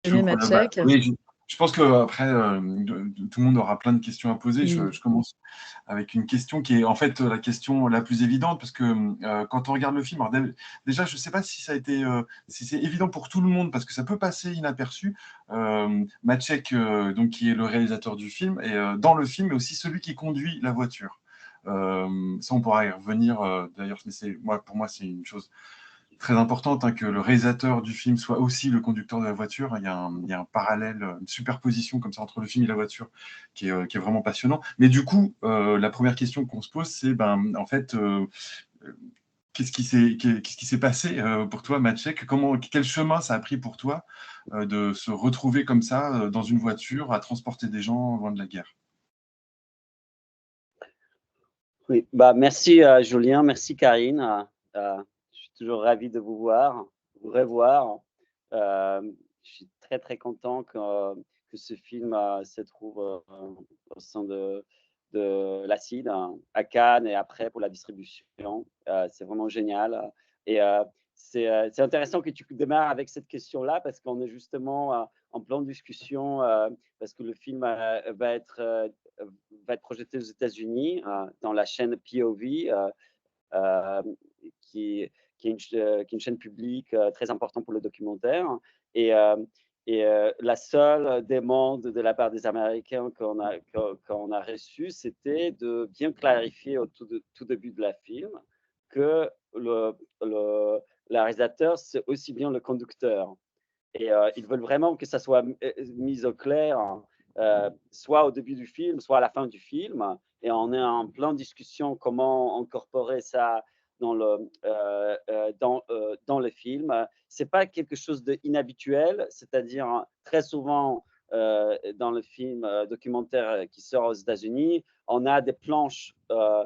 Aimé Shukran Abba. Maciek. Oui, je pense qu'après, tout le monde aura plein de questions à poser. Oui. Je commence avec une question qui est en fait la question la plus évidente, parce que quand on regarde le film, alors déjà, je ne sais pas si ça a été, si c'est évident pour tout le monde, parce que ça peut passer inaperçu. Maciek, donc, qui est le réalisateur du film, et dans le film, est aussi celui qui conduit la voiture. Ça, on pourra y revenir d'ailleurs, mais pour moi, c'est une chose très importante, hein, que le réalisateur du film soit aussi le conducteur de la voiture. Il y a un parallèle, une superposition comme ça entre le film et la voiture qui est vraiment passionnant. Mais du coup, la première question qu'on se pose, c'est en fait, qu'est-ce qui s'est passé pour toi, Maciek? Quel chemin ça a pris pour toi de se retrouver comme ça dans une voiture à transporter des gens loin de la guerre? Oui, merci Julien, merci Karine. Je suis toujours ravi de vous voir, vous revoir. Je suis très très content que ce film se trouve au sein de l'Acide à Cannes et après pour la distribution. C'est vraiment génial. Et c'est intéressant que tu démarres avec cette question-là parce qu'on est justement en pleine discussion parce que le film va être projeté aux États-Unis dans la chaîne POV, euh, qui, qui est une chaîne publique très importante pour le documentaire. Et, euh, la seule demande de la part des Américains qu'on a reçue, c'était de bien clarifier au tout début de la film que le réalisateur, c'est aussi bien le conducteur. Et ils veulent vraiment que ça soit mis au clair, soit au début du film, soit à la fin du film. Et on est en plein discussion comment incorporer ça dans le film. C'est pas quelque chose d'inhabituel, c'est-à-dire très souvent dans le film documentaire qui sort aux États-Unis, on a des planches euh,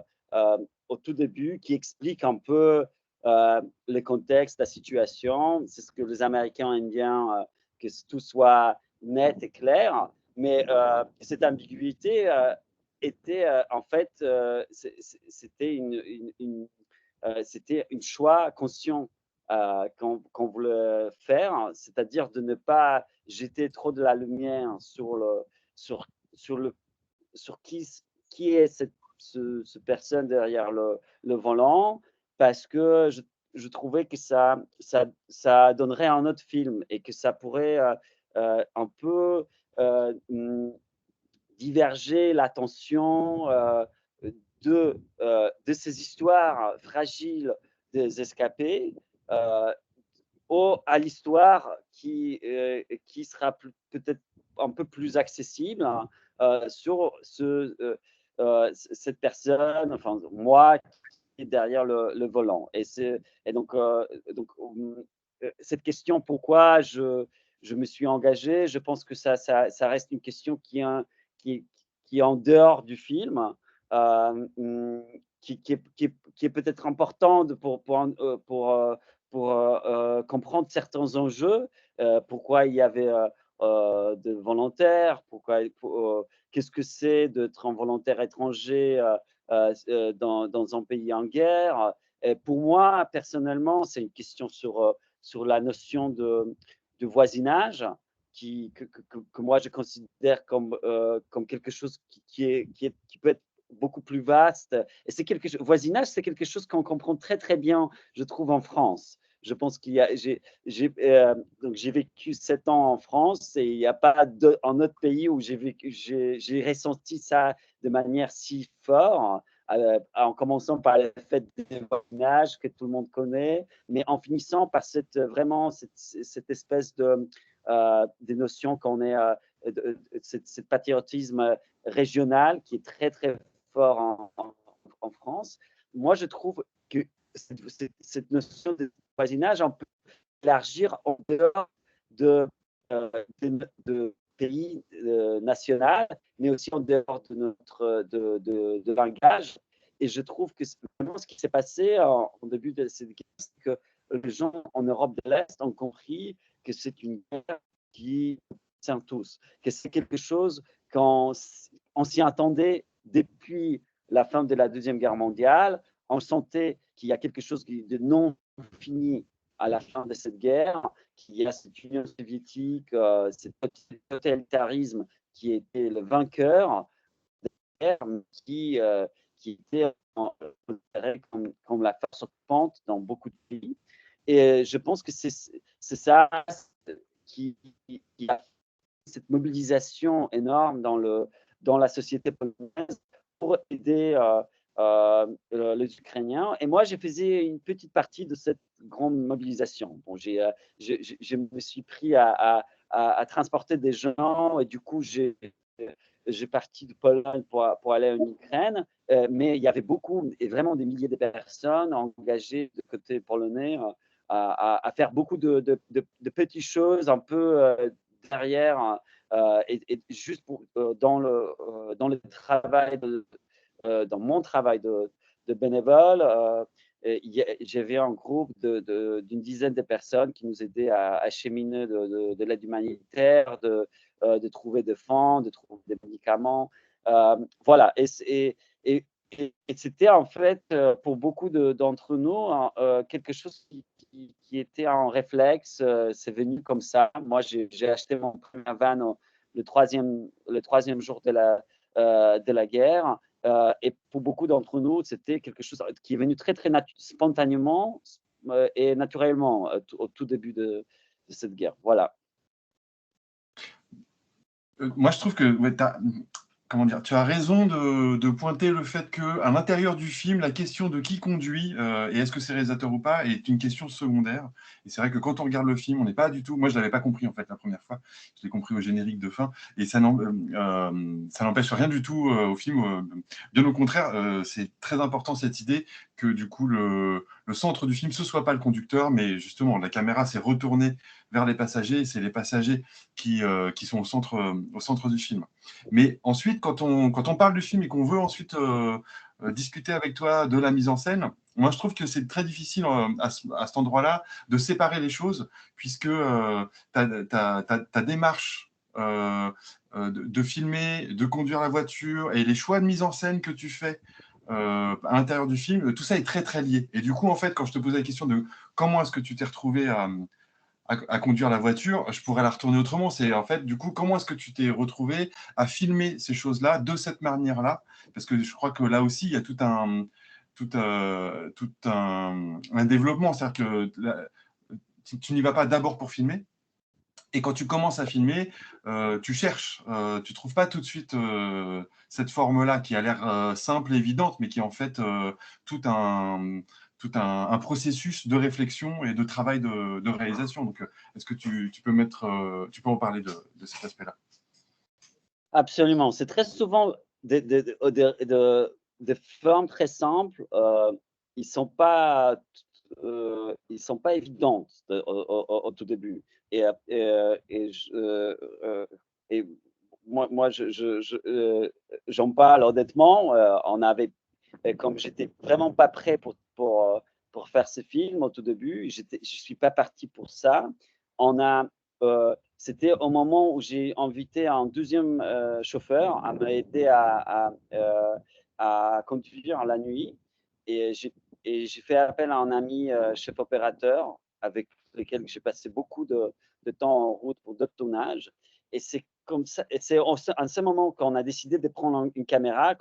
au tout début qui expliquent un peu le contexte, la situation. C'est ce que les Américains aiment bien, que tout soit net et clair. Mais cette ambiguïté était en fait, c'était c'était un choix conscient qu'on voulait faire, c'est-à-dire de ne pas jeter trop de la lumière sur, sur, le, sur qui est ce personne derrière le volant, parce que je trouvais que ça donnerait un autre film et que ça pourrait un peu diverger l'attention de ces histoires fragiles des escapés à l'histoire qui sera peut-être un peu plus accessible sur cette personne, enfin moi, qui est derrière le volant. Et donc cette question, pourquoi je me suis engagé, je pense que ça reste une question qui, qui est en dehors du film, qui est peut-être importante pour comprendre certains enjeux, pourquoi il y avait de volontaires, qu'est-ce que c'est d'être un volontaire étranger dans un pays en guerre. Et pour moi, personnellement, c'est une question sur la notion de voisinage que moi je considère comme quelque chose qui peut être beaucoup plus vaste. Et c'est voisinage, c'est quelque chose qu'on comprend très très bien, je trouve, en France. Je pense qu'il y a, donc j'ai vécu 7 ans en France et il n'y a pas un autre pays où j'ai ressenti ça de manière si forte, en commençant par le fait des voisinages que tout le monde connaît, mais en finissant par vraiment cette espèce des notions qu'on est, ce patriotisme régional qui est très très fort en France. Moi, je trouve que cette notion de voisinage, on peut élargir en dehors de, de pays national, mais aussi en dehors de notre de langage. Et je trouve que vraiment ce qui s'est passé en début de cette guerre, c'est que les gens en Europe de l'Est ont compris que c'est une guerre qui tient tous, que c'est quelque chose qu'on s'y attendait depuis la fin de la Deuxième Guerre mondiale. On sentait qu'il y a quelque chose de non fini à la fin de cette guerre, qu'il y a cette Union soviétique, ce totalitarisme qui était le vainqueur qui, qui était considéré comme la force occupante dans beaucoup de pays. Et je pense que c'est ça qui a fait cette mobilisation énorme dans la société polonaise pour aider les Ukrainiens. Et moi, je faisais une petite partie de cette grande mobilisation. Bon, je me suis pris à transporter des gens et du coup, j'ai parti de Pologne pour aller en Ukraine, mais il y avait beaucoup et vraiment des milliers de personnes engagées de côté polonais à faire beaucoup de petites choses un peu derrière et juste dans le travail dans mon travail de bénévole. J'avais un groupe d'une dizaine de personnes qui nous aidaient à acheminer de l'aide humanitaire, de trouver des fonds, de trouver des médicaments. Voilà. Et c'était en fait, pour beaucoup d'entre nous, quelque chose qui était en réflexe. C'est venu comme ça. Moi, j'ai acheté mon premier van le troisième jour de la guerre. Et pour beaucoup d'entre nous, c'était quelque chose qui est venu très, très spontanément et naturellement au tout début de cette guerre. Voilà. Moi, je trouve que ouais, comment dire, tu as raison de pointer le fait qu'à l'intérieur du film, la question de qui conduit et est-ce que c'est réalisateur ou pas est une question secondaire. Et c'est vrai que quand on regarde le film, on n'est pas du tout. Moi, je ne l'avais pas compris en fait la première fois. Je l'ai compris au générique de fin. Et ça n'empêche rien du tout au film. Bien au contraire, c'est très important cette idée que du coup, le centre du film, ce ne soit pas le conducteur, mais justement, la caméra s'est retournée vers les passagers. Et c'est les passagers qui sont au centre du film. Mais ensuite, quand on parle du film et qu'on veut ensuite discuter avec toi de la mise en scène, moi, je trouve que c'est très difficile à cet endroit-là de séparer les choses, puisque ta démarche de filmer, de conduire la voiture et les choix de mise en scène que tu fais à l'intérieur du film, tout ça est très, très lié. Et du coup, en fait, quand je te posais la question de comment est-ce que tu t'es retrouvé à conduire la voiture, je pourrais la retourner autrement. C'est en fait, du coup, comment est-ce que tu t'es retrouvé à filmer ces choses-là de cette manière-là? Parce que je crois que là aussi, il y a tout un développement. C'est-à-dire que tu n'y vas pas d'abord pour filmer. Et quand tu commences à filmer, tu cherches, tu trouves pas tout de suite cette forme-là qui a l'air simple et évidente, mais qui est en fait tout un, un processus de réflexion et de travail de réalisation. Donc, est-ce que tu peux tu peux en parler de cet aspect-là? Absolument. C'est très souvent des formes très simples. Ils sont pas, ils sont pas évidentes au tout début. Et moi, j'en parle honnêtement. Comme j'étais vraiment pas prêt pour faire ce film au tout début, je suis pas parti pour ça. On a C'était au moment où j'ai invité un deuxième chauffeur à m'aider à conduire la nuit. Et j'ai fait appel à un ami chef opérateur avec lequel j'ai passé beaucoup de temps en route pour d'autres tournages. Et c'est comme ça, et c'est en ce moment qu'on a décidé de prendre une caméra,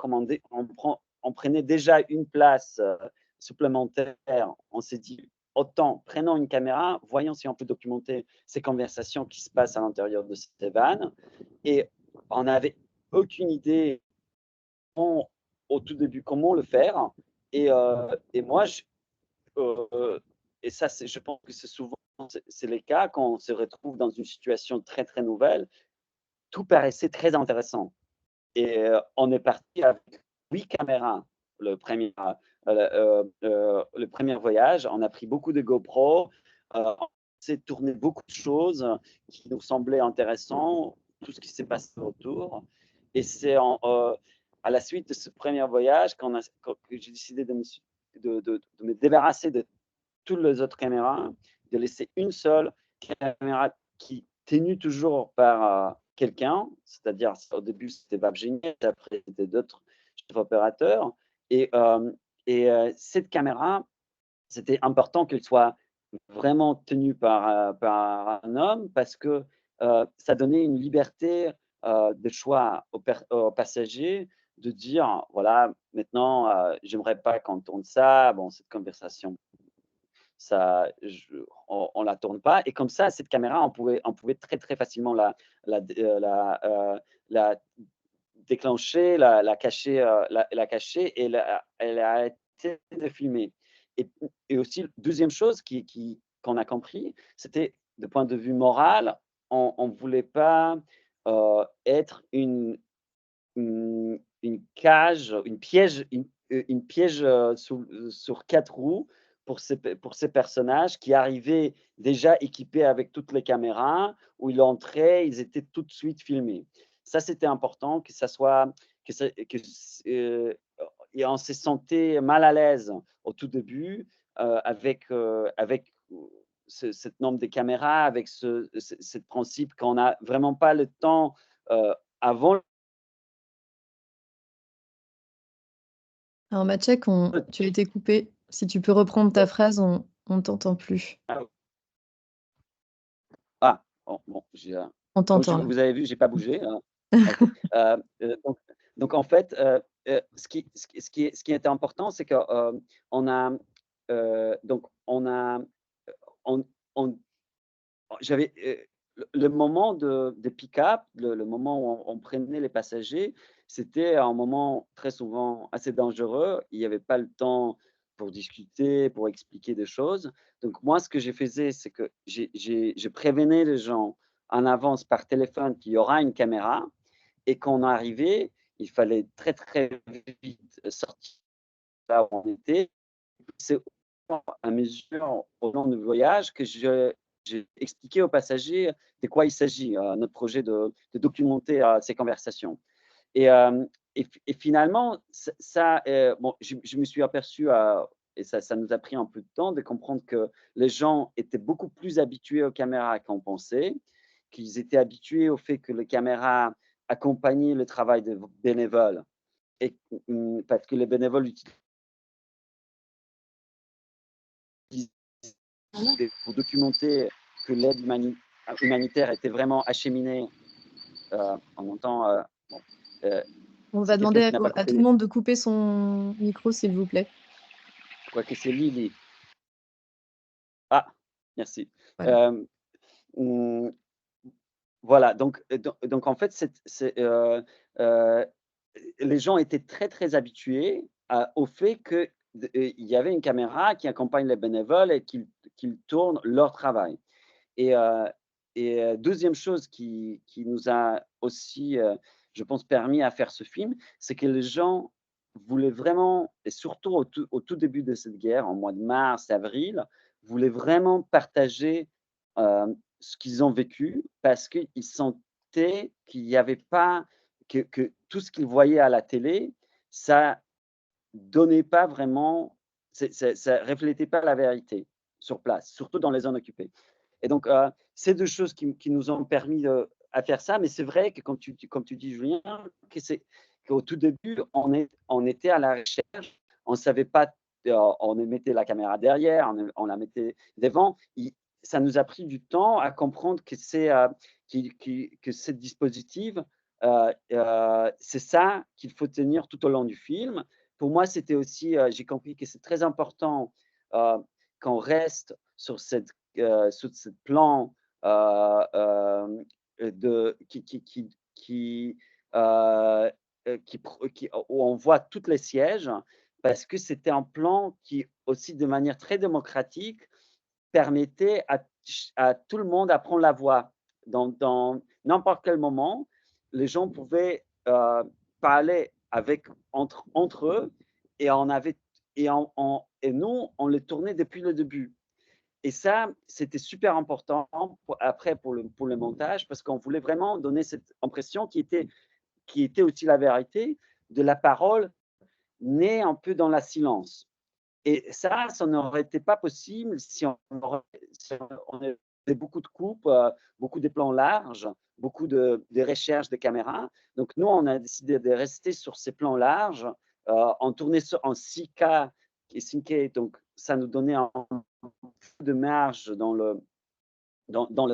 on prenait déjà une place supplémentaire. On s'est dit, autant prenons une caméra, voyons si on peut documenter ces conversations qui se passent à l'intérieur de cette van. Et on n'avait aucune idée au tout début comment le faire. Et moi, et ça, je pense que c'est souvent c'est le cas quand on se retrouve dans une situation très très nouvelle. Tout paraissait très intéressant. Et on est parti avec 8 caméras le premier voyage. On a pris beaucoup de GoPro, on s'est tourné beaucoup de choses qui nous semblaient intéressantes, tout ce qui s'est passé autour. Et c'est à la suite de ce premier voyage que j'ai décidé de me débarrasser de toutes les autres caméras, de laisser une seule caméra qui tenue toujours par quelqu'un, c'est-à-dire au début c'était Babgenius, après c'était d'autres chefs opérateurs. Et cette caméra, c'était important qu'elle soit vraiment tenu par un homme parce que, ça donnait une liberté, de choix aux passagers de dire: «Voilà, maintenant, j'aimerais pas qu'on tourne ça. Bon, cette conversation, ça on la tourne pas» et comme ça, cette caméra, on pouvait très, très facilement la dé la déclencher, la cacher, la cacher et elle a arrêté de filmer et aussi, deuxième chose qu'on a compris, c'était de point de vue moral, on ne voulait pas, être une cage, une piège, sur 4 roues pour ces personnages qui arrivaient déjà équipés avec toutes les caméras, où ils entraient, ils étaient tout de suite filmés. Ça, c'était important que ça soit que ça que c et on se sentait mal à l'aise au tout début, avec cette nombre de caméras, avec ce principe qu'on a vraiment pas le temps, avant. Alors Maciek, tu as été coupé. Si tu peux reprendre ta phrase, on ne t'entend plus. Ah, bon, j'ai, On donc t'entend là. vous avez vu, j'ai pas bougé, hein? OK. Donc en fait, ce qui était important, c'est que, on a, donc on on j'avais, le moment de pick-up, le moment où on prenait les passagers, c'était un moment très souvent assez dangereux. Il y avait pas le temps pour discuter, pour expliquer des choses. Donc moi, ce que je faisais, c'est que je prévenais les gens en avance par téléphone qu'il y aura une caméra et quand on arrivait, il fallait très, très vite sortir là où on était. C'est au fur et à mesure, au long du voyage, que j'ai expliqué aux passagers de quoi il s'agit, notre projet de documenter, ces conversations et finalement, bon, je me suis aperçu, et ça nous a pris un peu de temps de comprendre que les gens étaient beaucoup plus habitués aux caméras qu'on pensait, qu'ils étaient habitués au fait que les caméras accompagnaient le travail des bénévoles et parce que les bénévoles pour documenter que l'aide humanitaire était vraiment acheminée. On entend, bon, heu, On va c'est quelqu'un demander qui n'a pas à tout coupé, le monde de couper son micro, s'il vous plaît. quoique c'est Lily. Ah, merci. Voilà. Hem, mmh, voilà, donc en fait, heu, les gens étaient très, très habitués au fait que il y avait une caméra qui accompagne les bénévoles et qu'ils tournent leur travail. Et heu 2e chose qui nous a aussi, je pense, permis à faire ce film, c'est que les gens voulaient vraiment et surtout au tout début de cette guerre, en mois de mars, avril, voulaient vraiment partager, ce qu'ils ont vécu parce qu'ils sentaient qu'il y avait pas que tout ce qu'ils voyaient à la télé, ça donnait pas vraiment ça reflétait pas la vérité sur place, surtout dans les zones occupées. Et donc, c'est 2 choses qui nous ont permis à faire ça, mais c'est vrai que comme tu dis Julien, qu'au tout début, on était à la recherche, on ne savait pas, on mettait la caméra derrière, on la mettait devant. Ça nous a pris du temps à comprendre que que ce dispositif, c'est ça qu'il faut tenir tout au long du film. Pour moi, c'était aussi, j'ai compris que c'est très important, qu'on reste sur ce plan, de heu où on voit toutes les sièges, parce que c'était un plan qui aussi de manière très démocratique permettait à tout le monde à prendre la voix. Dans n'importe quel moment, les gens pouvaient, parler entre eux et on avait et nous, on les tournait depuis le début. Et ça, c'était super important pour le montage parce qu'on voulait vraiment donner cette impression qui était aussi la vérité de la parole née un peu dans la silence. Et ça n'aurait été pas possible si on avait beaucoup de coupes, beaucoup de plans larges, beaucoup de recherches de caméras. Donc nous, on a décidé de rester sur ces plans larges, on tournait en 6K et 5K, donc ça nous donnait un peu de marge dans le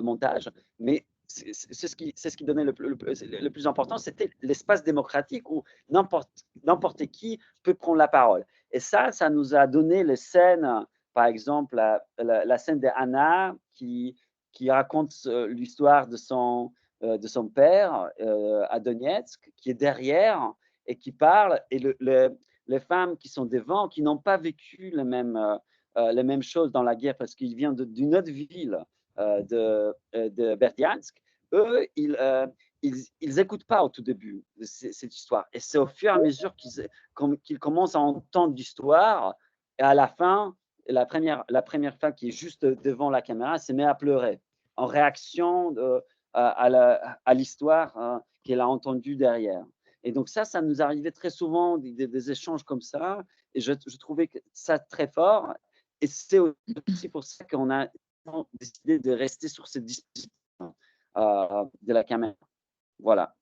montage, mais c'est ce qui donnait le plus important, c'était l'espace démocratique où n'importe qui peut prendre la parole. Et ça nous a donné les scènes, par exemple, la scène d'Anna qui raconte l'histoire de son père à Donetsk, qui est derrière et qui parle, et les femmes qui sont devant, qui n'ont pas vécu les mêmes choses dans la guerre parce qu'ils viennent d'une autre ville de Berdiansk, eux, ils n'écoutent pas au tout début de cette histoire. Et c'est au fur et à mesure qu'ils commencent à entendre l'histoire, et à la fin, la première femme qui est juste devant la caméra se met à pleurer en réaction à l'histoire qu'elle a entendue derrière. Et donc ça nous arrivait très souvent, des échanges comme ça, et je trouvais ça très fort. Et c'est aussi pour ça qu'on a décidé de rester sur cette disposition de la caméra. Voilà.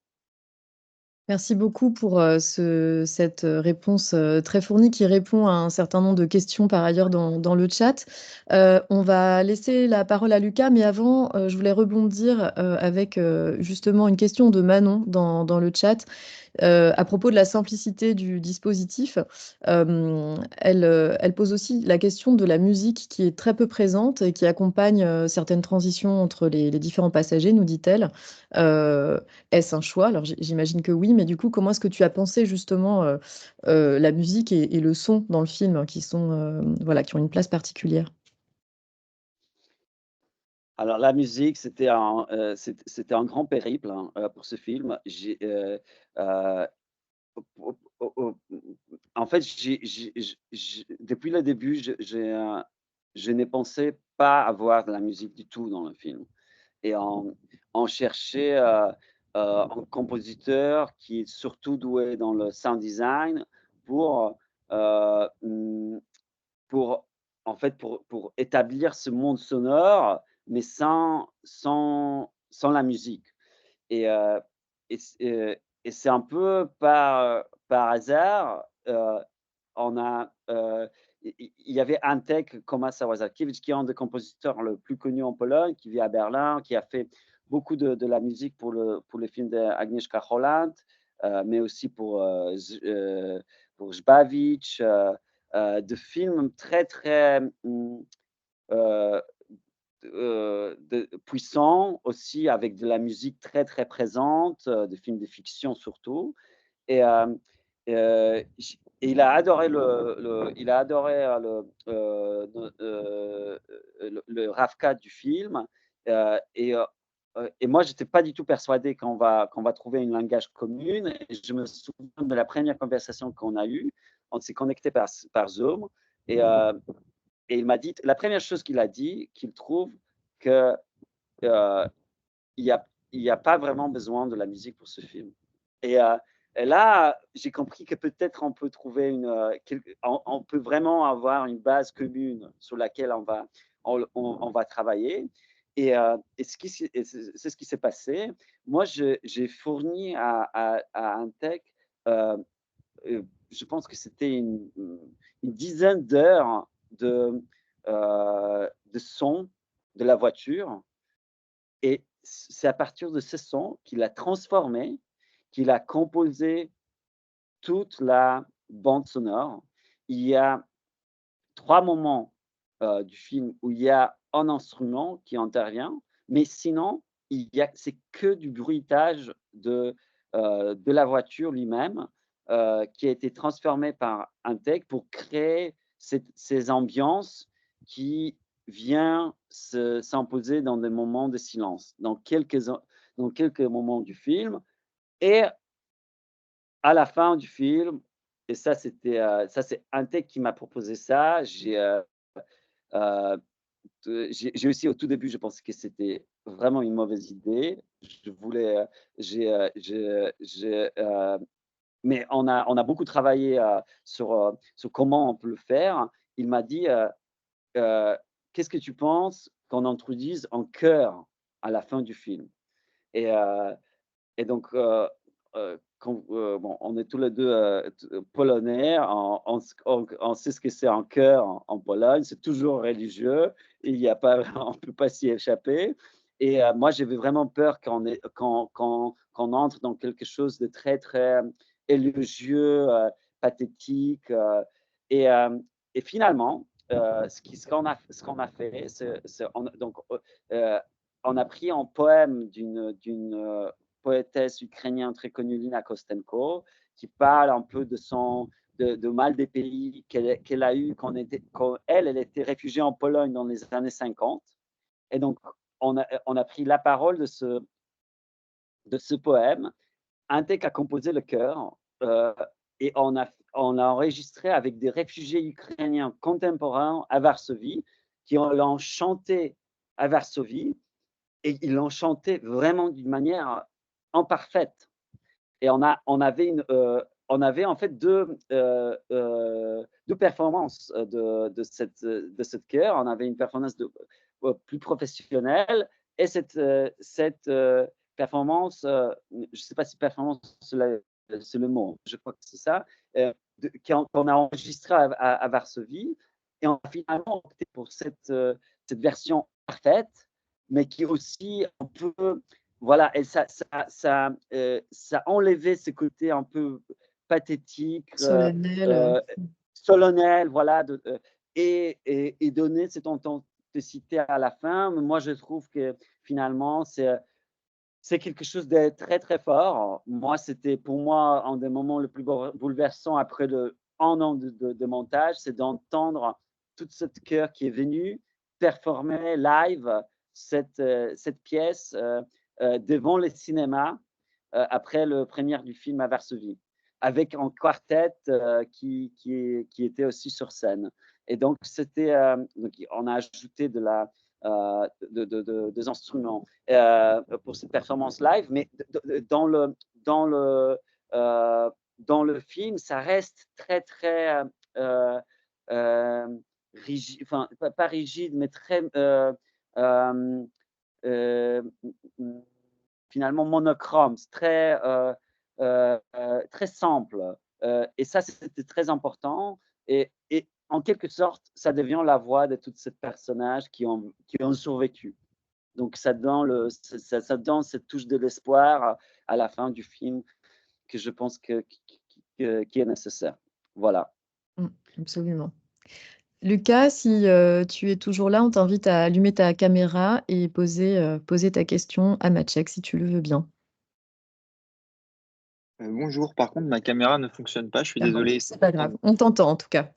Merci beaucoup pour cette réponse très fournie qui répond à un certain nombre de questions par ailleurs dans le chat. On va laisser la parole à Lucas, mais avant, je voulais rebondir avec justement une question de Manon dans le chat. À propos de la simplicité du dispositif, elle pose aussi la question de la musique qui est très peu présente et qui accompagne certaines transitions entre les différents passagers, nous dit-elle. Est-ce un choix? Alors j'imagine que oui, mais du coup, comment est-ce que tu as pensé justement la musique et le son dans le film qui sont, voilà, qui ont une place particulière? Alors la musique, c'était un grand périple, hein, pour ce film. Heu, au au au En fait, depuis le début, je n'ai pensé pas avoir de la musique du tout dans le film, et on cherchait, un compositeur qui est surtout doué dans le sound design pour, heu, mmh, pour en fait, pour établir ce monde sonore, mais sans la musique. Et et c et c'est un peu par hasard, on a, il y avait Antek Komasawasakiewicz, qui est un des compositeurs le plus connu en Pologne, qui vit à Berlin, qui a fait beaucoup de la musique pour le film d'Agnieszka Holland, mais aussi pour Żbawicz, de films très, très, heu puissants aussi, avec de la musique très, très présente, de films de fiction surtout. Et il a adoré il a adoré le Ravka du film, et moi, j'étais pas du tout persuadé qu'on va trouver un langage commune. Et je me souviens de la première conversation qu'on a eue. On s'est connecté par Zoom, et il m'a dit, la première chose qu'il a dit, qu'il trouve que, heu, il y a il y a pas vraiment besoin de la musique pour ce film. Et et là, j'ai compris que peut-être on peut trouver on peut vraiment avoir une base commune sur laquelle on va travailler. Et c'est ce qui s'est passé. Moi, j'ai fourni à Intech, heu je pense que c'était une dizaine d'heures de son de la voiture, et c'est à partir de ce son qu'il a transformé, qu'il a composé toute la bande sonore. Il y a 3 moments, du film où il y a un instrument qui intervient, mais sinon, c'est que du bruitage de la voiture lui-même, qui a été transformé par un tech pour créer ces ambiances qui vient s'imposer dans des moments de silence, dans quelques moments du film. Et à la fin du film, et ça c'est un tech qui m'a proposé ça. Heu, j'ai aussi, au tout début, je pensais que c'était vraiment une mauvaise idée. Je voulais, mais on a beaucoup travaillé, sur comment on peut le faire. Il m'a dit, heu: «Qu'est-ce que tu penses qu'on introduise un chœur à la fin du film?» Et donc, bon, on est tous les 2 polonais, on sait ce que c'est un chœur en Pologne, c'est toujours religieux, il y a pas on peut pas s'y échapper et moi, j'avais vraiment peur qu'on entre dans quelque chose de très, très élogieux, pathétique, et hem et finalement, ce qu'on a fait, c'est on a pris un poème d'une poétesse ukrainienne très connue, Lina Kostenko, qui parle un peu de mal des pays qu'elle a eu quand elle était réfugiée en Pologne dans les années 50. Et donc, on a pris la parole de ce poème, un texte a composé le chœur, et on a enregistré avec des réfugiés ukrainiens contemporains à Varsovie, qui l'ont chanté à Varsovie, et ils l'ont chanté vraiment d'une manière imparfaite. Et on avait en fait 2 performances de cette chœur. On avait une performance plus professionnelle et performance, je ne sais pas si performance c'est le mot, je crois que c'est ça, qu'on a enregistré à Varsovie et on a finalement opté pour cette version parfaite, mais qui est aussi un peu voilà, et ça enlevait ce côté un peu pathétique, Solennel. heu, solennel, voilà, et donner cette authenticité à la fin. Moi, je trouve que finalement, c'est quelque chose de très, très fort. Moi, c'était pour moi un des moments le plus bouleversants après un an de montage, c'est d'entendre toute cette chœur qui est venue performer live cette pièce, devant les cinémas, après le première du film à Varsovie, avec un quartet, qui était aussi sur scène et donc donc on a ajouté des instruments pour cette performance live, mais euh, dans le film, ça reste très, très rigide, enfin, pas rigide, mais très euh, euh, finalement monochrome, c'est très simple. Et ça, c'était très important. Et en quelque sorte, ça devient la voix de tous ces personnages qui ont survécu. Donc ça donne cette touche de l'espoir à la fin du film que je pense qui est nécessaire. Voilà. Absolument. Lucas, si tu es toujours là, on t'invite à allumer ta caméra et poser ta question à Maciek, si tu le veux bien. Bonjour, par contre, ma caméra ne fonctionne pas, je suis Ah bon, désolé. c'est pas grave, on t'entend en tout cas.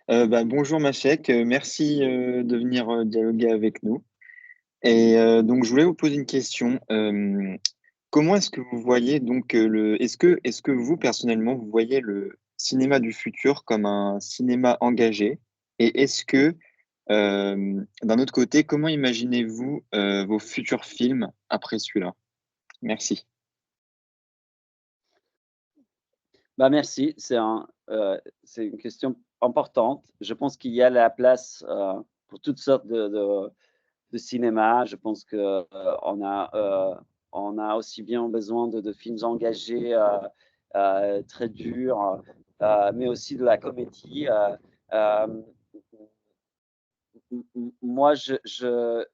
Bonjour Machek, merci de venir dialoguer avec nous. Et donc, je voulais vous poser une question. Comment est-ce que vous voyez donc est-ce que vous, personnellement, vous voyez le cinéma du futur comme un cinéma engagé? Et est-ce que, d'un autre côté, comment imaginez-vous vos futurs films après celui-là? Merci. Bah, merci, c'est une question importante. Je pense qu'il y a la place, pour toutes sortes de cinéma. Je pense que, on a aussi bien besoin de films engagés, très durs, mais aussi de la comédie. Hem, moi, heu,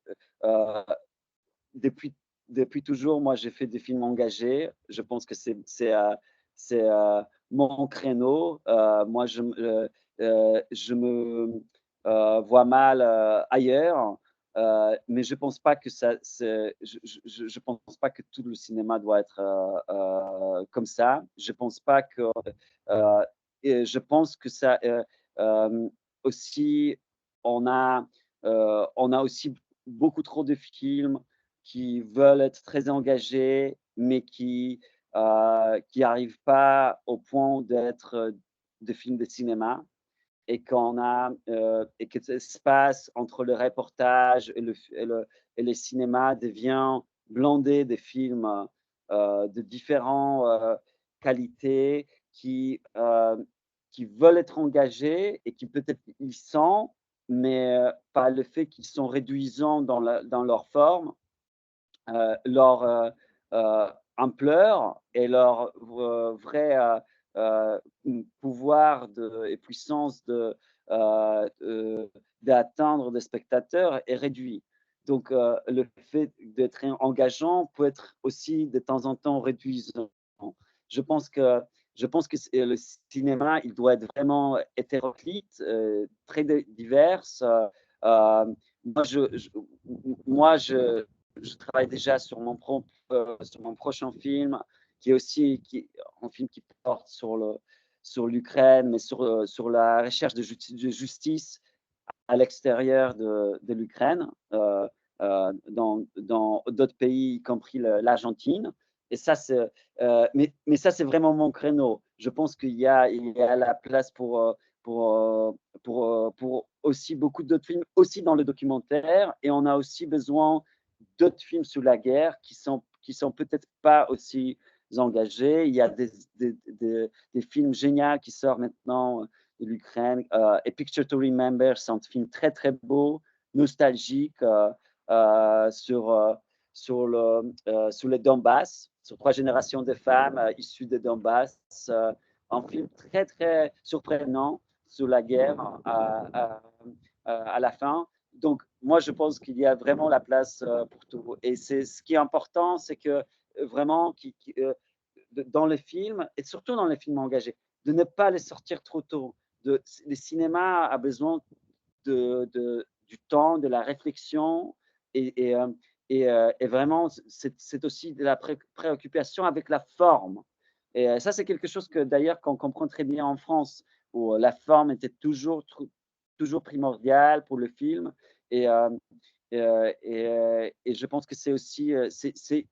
depuis depuis toujours, moi, j'ai fait des films engagés. Je pense que c'est mon créneau. Moi, je me, vois mal, ailleurs, mais je pense pas que ça c'est je pense pas que tout le cinéma doit être, comme ça. Je pense pas que, et je pense que aussi, on a, on a aussi beaucoup trop de films qui veulent être très engagés, mais qui arrivent pas au point d'être, des films de cinéma et que cet espace entre le reportage et le cinéma devient blindé des films, de différents, qualités qui veulent être engagés et qui peut-être ils sont, mais, par le fait qu'ils sont réduisants dans leur forme, leur, ampleur et leur vrai pouvoir et puissance d'atteindre des spectateurs est réduit. Donc, le fait d'être engageant peut être aussi de temps en temps réduisant. Je pense que, le cinéma, il doit être vraiment hétéroclite, très divers. Euh, moi, je travaille déjà sur sur mon prochain film, qui est aussi un film qui porte sur l'Ukraine, mais sur la recherche de justice à l'extérieur de l'Ukraine, dans d'autres pays, y compris l'Argentine. Et ça, mais ça, c'est vraiment mon créneau. Je pense il y a la place pour aussi beaucoup d'autres films, aussi dans le documentaire. Et on a aussi besoin d'autres films sur la guerre qui sont peut-être pas aussi engagés. Il y a des films géniaux qui sortent maintenant de l'Ukraine. A Picture to Remember, c'est un film très, très beau, nostalgique sur le Donbass, sur 3 générations de femmes issues de Donbass. Un film très, très surprenant sur la guerre à la fin. Donc, moi, je pense qu'il y a vraiment la place pour tout. Et ce qui est important, c'est que vraiment, dans les films, et surtout dans les films engagés, de ne pas les sortir trop tôt. Le cinéma a besoin du temps, de la réflexion et vraiment, c'est aussi de la préoccupation avec la forme. Et ça, c'est quelque chose que d'ailleurs qu'on comprend très bien en France, où la forme était toujours primordiale pour le film. Et, euh, et je pense que c'est aussi, c'est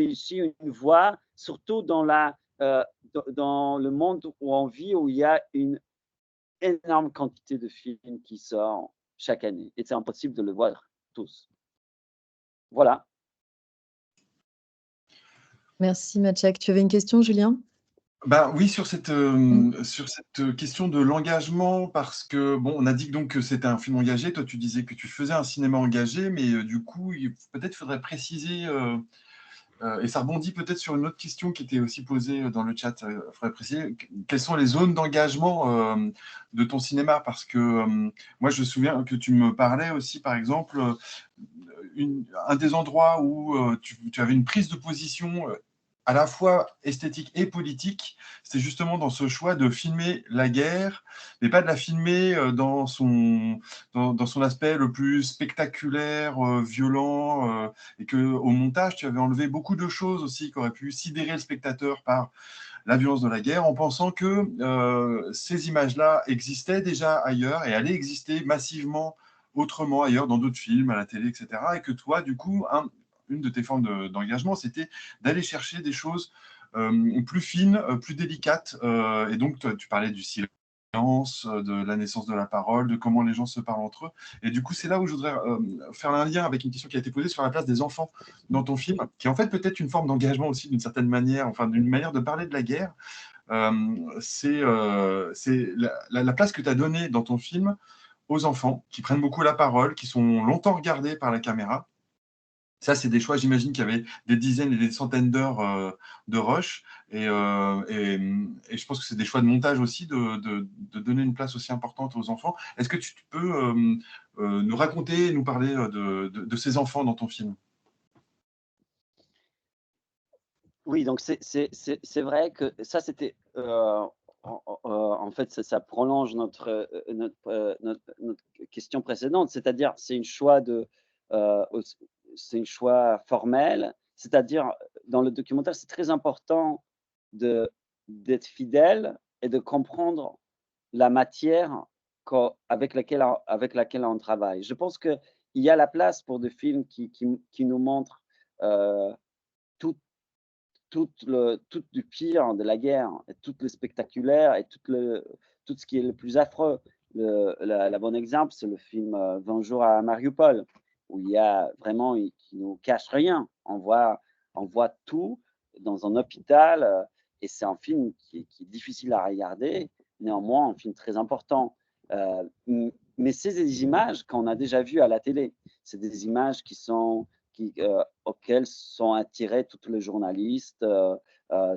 aussi une voie, surtout dans le monde où on vit, où il y a une énorme quantité de films qui sortent chaque année. Et c'est impossible de le voir tous. Voilà. Merci Maciek. Tu avais une question, Julien? Bah oui, sur cette question de l'engagement, parce que bon, on a dit donc que c'était un film engagé. Toi, tu disais que tu faisais un cinéma engagé, mais du coup, peut-être faudrait préciser, et ça rebondit peut-être sur une autre question qui était aussi posée dans le chat. Il faudrait préciser quelles sont les zones d'engagement de ton cinéma, parce que moi, je me souviens que tu me parlais aussi, par exemple, un des endroits où tu avais une prise de position à la fois esthétique et politique, c'est justement dans ce choix de filmer la guerre, mais pas de la filmer dans son aspect le plus spectaculaire, violent, et qu'au montage, tu avais enlevé beaucoup de choses aussi qui auraient pu sidérer le spectateur par la violence de la guerre, en pensant que ces images-là existaient déjà ailleurs et allaient exister massivement autrement ailleurs, dans d'autres films, à la télé, etc. Et que toi, du coup, une de tes formes d'engagement, c'était d'aller chercher des choses plus fines, plus délicates. Et donc, toi, tu parlais du silence, de la naissance de la parole, de comment les gens se parlent entre eux. Et du coup, c'est là où je voudrais faire un lien avec une question qui a été posée sur la place des enfants dans ton film, qui est en fait peut-être une forme d'engagement aussi d'une certaine manière, enfin d'une manière de parler de la guerre. C'est la place que tu as donnée dans ton film aux enfants, qui prennent beaucoup la parole, qui sont longtemps regardés par la caméra. Ça, c'est des choix, j'imagine qu'il y avait des dizaines et des centaines d'heures de rush. Et je pense que c'est des choix de montage aussi, de donner une place aussi importante aux enfants. Est-ce que tu peux nous raconter, nous parler de ces enfants dans ton film? Oui, donc c'est vrai que ça, c'était en fait, ça prolonge notre question précédente, c'est-à-dire c'est un choix formel, c'est-à-dire dans le documentaire, c'est très important d'être fidèle et de comprendre la matière avec laquelle on travaille. Je pense qu'il y a la place pour des films qui nous montrent tout tout du pire de la guerre, et tout le spectaculaire et tout ce qui est le plus affreux. La bon exemple, c'est le film 20 jours à Mariupol, où il y a vraiment, qui nous cache rien. On voit tout dans un hôpital, et c'est un film qui est difficile à regarder, néanmoins un film très important. Mais c'est des images qu'on a déjà vues à la télé. C'est des images qui sont auxquelles sont attirés tous les journalistes,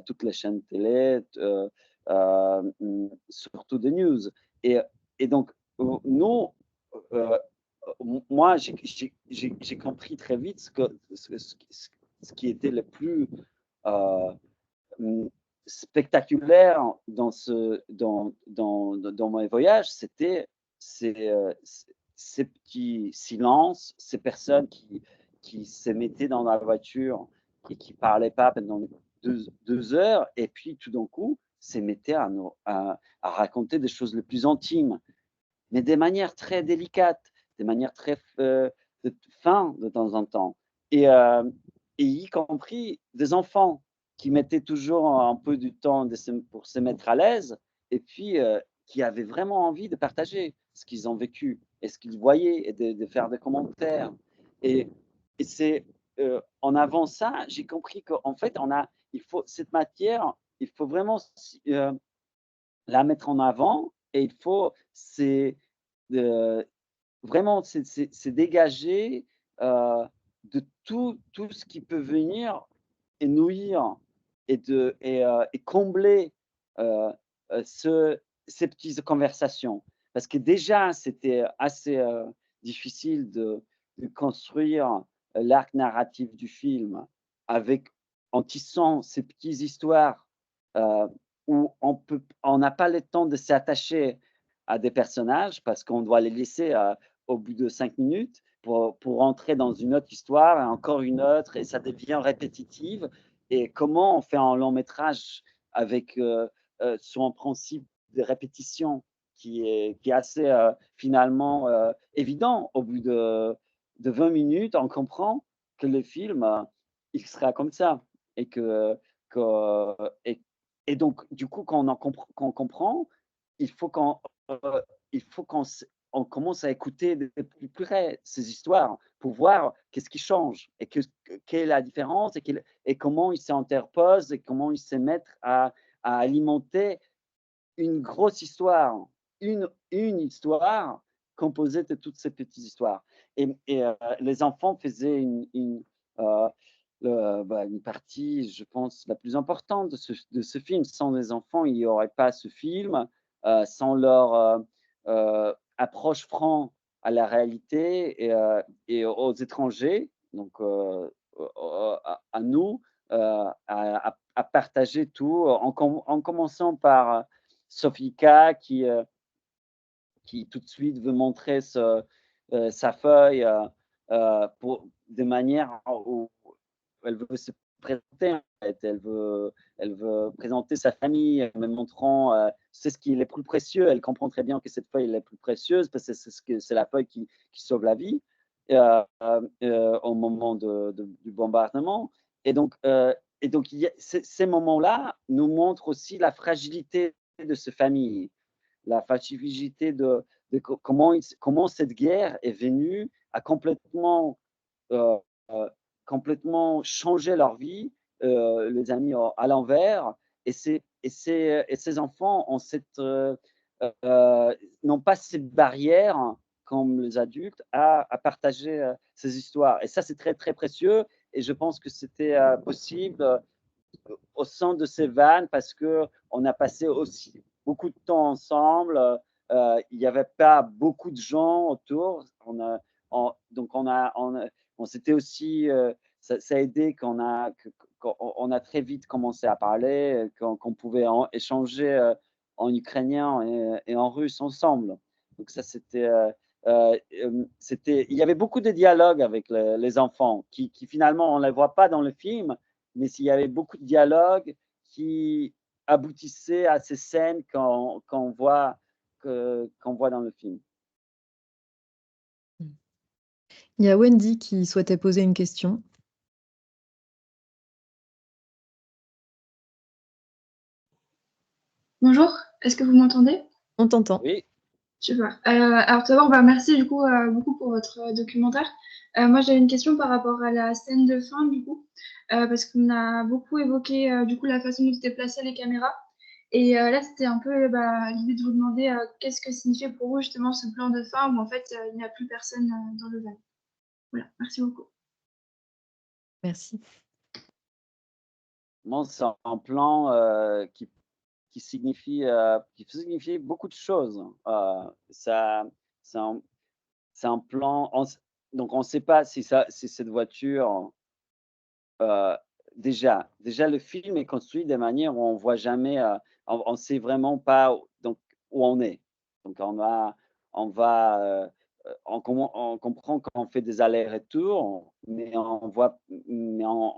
toutes les chaînes télé, surtout des news. Et, et donc, nous, euh, moi, j'ai compris très vite ce qui était le plus euh, spectaculaire dans mes voyages, c'était ces petits silences, ces personnes qui se mettaient dans la voiture et qui ne parlaient pas pendant 2 heures, et puis tout d'un coup, se mettaient à raconter des choses les plus intimes, mais de manière très délicate, de manière très fin de temps en temps. Et, euh, et y compris des enfants qui mettaient toujours un peu du temps pour se mettre à l'aise, et puis qui avaient vraiment envie de partager ce qu'ils ont vécu et ce qu'ils voyaient, et de faire des commentaires. Et, et c'est en avant ça, j'ai compris qu'en fait, il faut cette matière, il faut vraiment la mettre en avant, et il faut vraiment c'est dégager de tout ce qui peut venir et nuire et combler euh, ces petites conversations. Parce que déjà, c'était assez difficile de construire l'arc narratif du film avec, en tissant ces petites histoires euh, où on n'a pas le temps de s'attacher à des personnages parce qu'on doit les laisser au bout de 5 minutes pour entrer dans une autre histoire et encore une autre, et ça devient répétitive. Et comment on fait un long métrage avec son principe de répétition qui est assez finalement évident. Au bout de 20 minutes, on comprend que le film, il sera comme ça. Et, que, et, et donc, du coup, quand on comprend, il faut qu'on il faut on commence à écouter de plus près ces histoires pour voir qu'est-ce qui change et quelle est la différence et comment ils s'interposent et comment ils se mettent à alimenter une grosse histoire, une histoire composée de toutes ces petites histoires. Et les enfants faisaient euh, une partie, je pense, la plus importante de ce film. Sans les enfants, il n'y aurait pas ce film, sans leur approche franc à la réalité et aux étrangers, donc à nous, à partager tout, en commençant par Sofika qui tout de suite veut montrer sa feuille de manière où elle veut se présenter. En fait. Elle veut présenter sa famille, en montrant c'est ce qui est le plus précieux. Elle comprend très bien que cette feuille est la plus précieuse parce que c'est la feuille qui sauve la vie au moment du bombardement. Et donc ces moments-là nous montrent aussi la fragilité de ces familles, la fragilité de comment cette guerre est venue à euh, euh, complètement changer leur vie, les a mis à l'envers. Et ces enfants n'ont pas cette barrière comme les adultes à partager ces histoires. Et ça, c'est très, très précieux. Et je pense que c'était possible au sein de ces vannes parce qu'on a passé aussi beaucoup de temps ensemble. Il n'y avait pas beaucoup de gens autour. Donc, on s'était aussi, ça a aidé qu'on a très vite commencé à parler, qu'on pouvait échanger en ukrainien et en russe ensemble. Donc, ça, il y avait beaucoup de dialogues avec les enfants qui finalement, on ne les voit pas dans le film, mais s'il y avait beaucoup de dialogues qui aboutissaient à ces scènes qu'on voit dans le film. Il y a Wendy qui souhaitait poser une question. Bonjour, est-ce que vous m'entendez? On t'entend. Oui. Super. Alors tout d'abord, merci du coup beaucoup pour votre documentaire. Moi, j'avais une question par rapport à la scène de fin du coup, parce qu'on a beaucoup évoqué du coup la façon dont étaient placées les caméras. Et là, c'était un peu l'idée de vous demander qu'est-ce que signifiait pour vous justement ce plan de fin où en fait il n'y a plus personne dans le van. Voilà, merci beaucoup. Merci. Moi, c'est un plan qui signifie beaucoup de choses. C'est un, c'est un plan. Donc, on ne sait pas si cette voiture. euh, déjà, le film est construit de manière où on voit jamais, on sait vraiment pas donc, où on est. Donc, on comprend quand on fait des allers-retours, mais on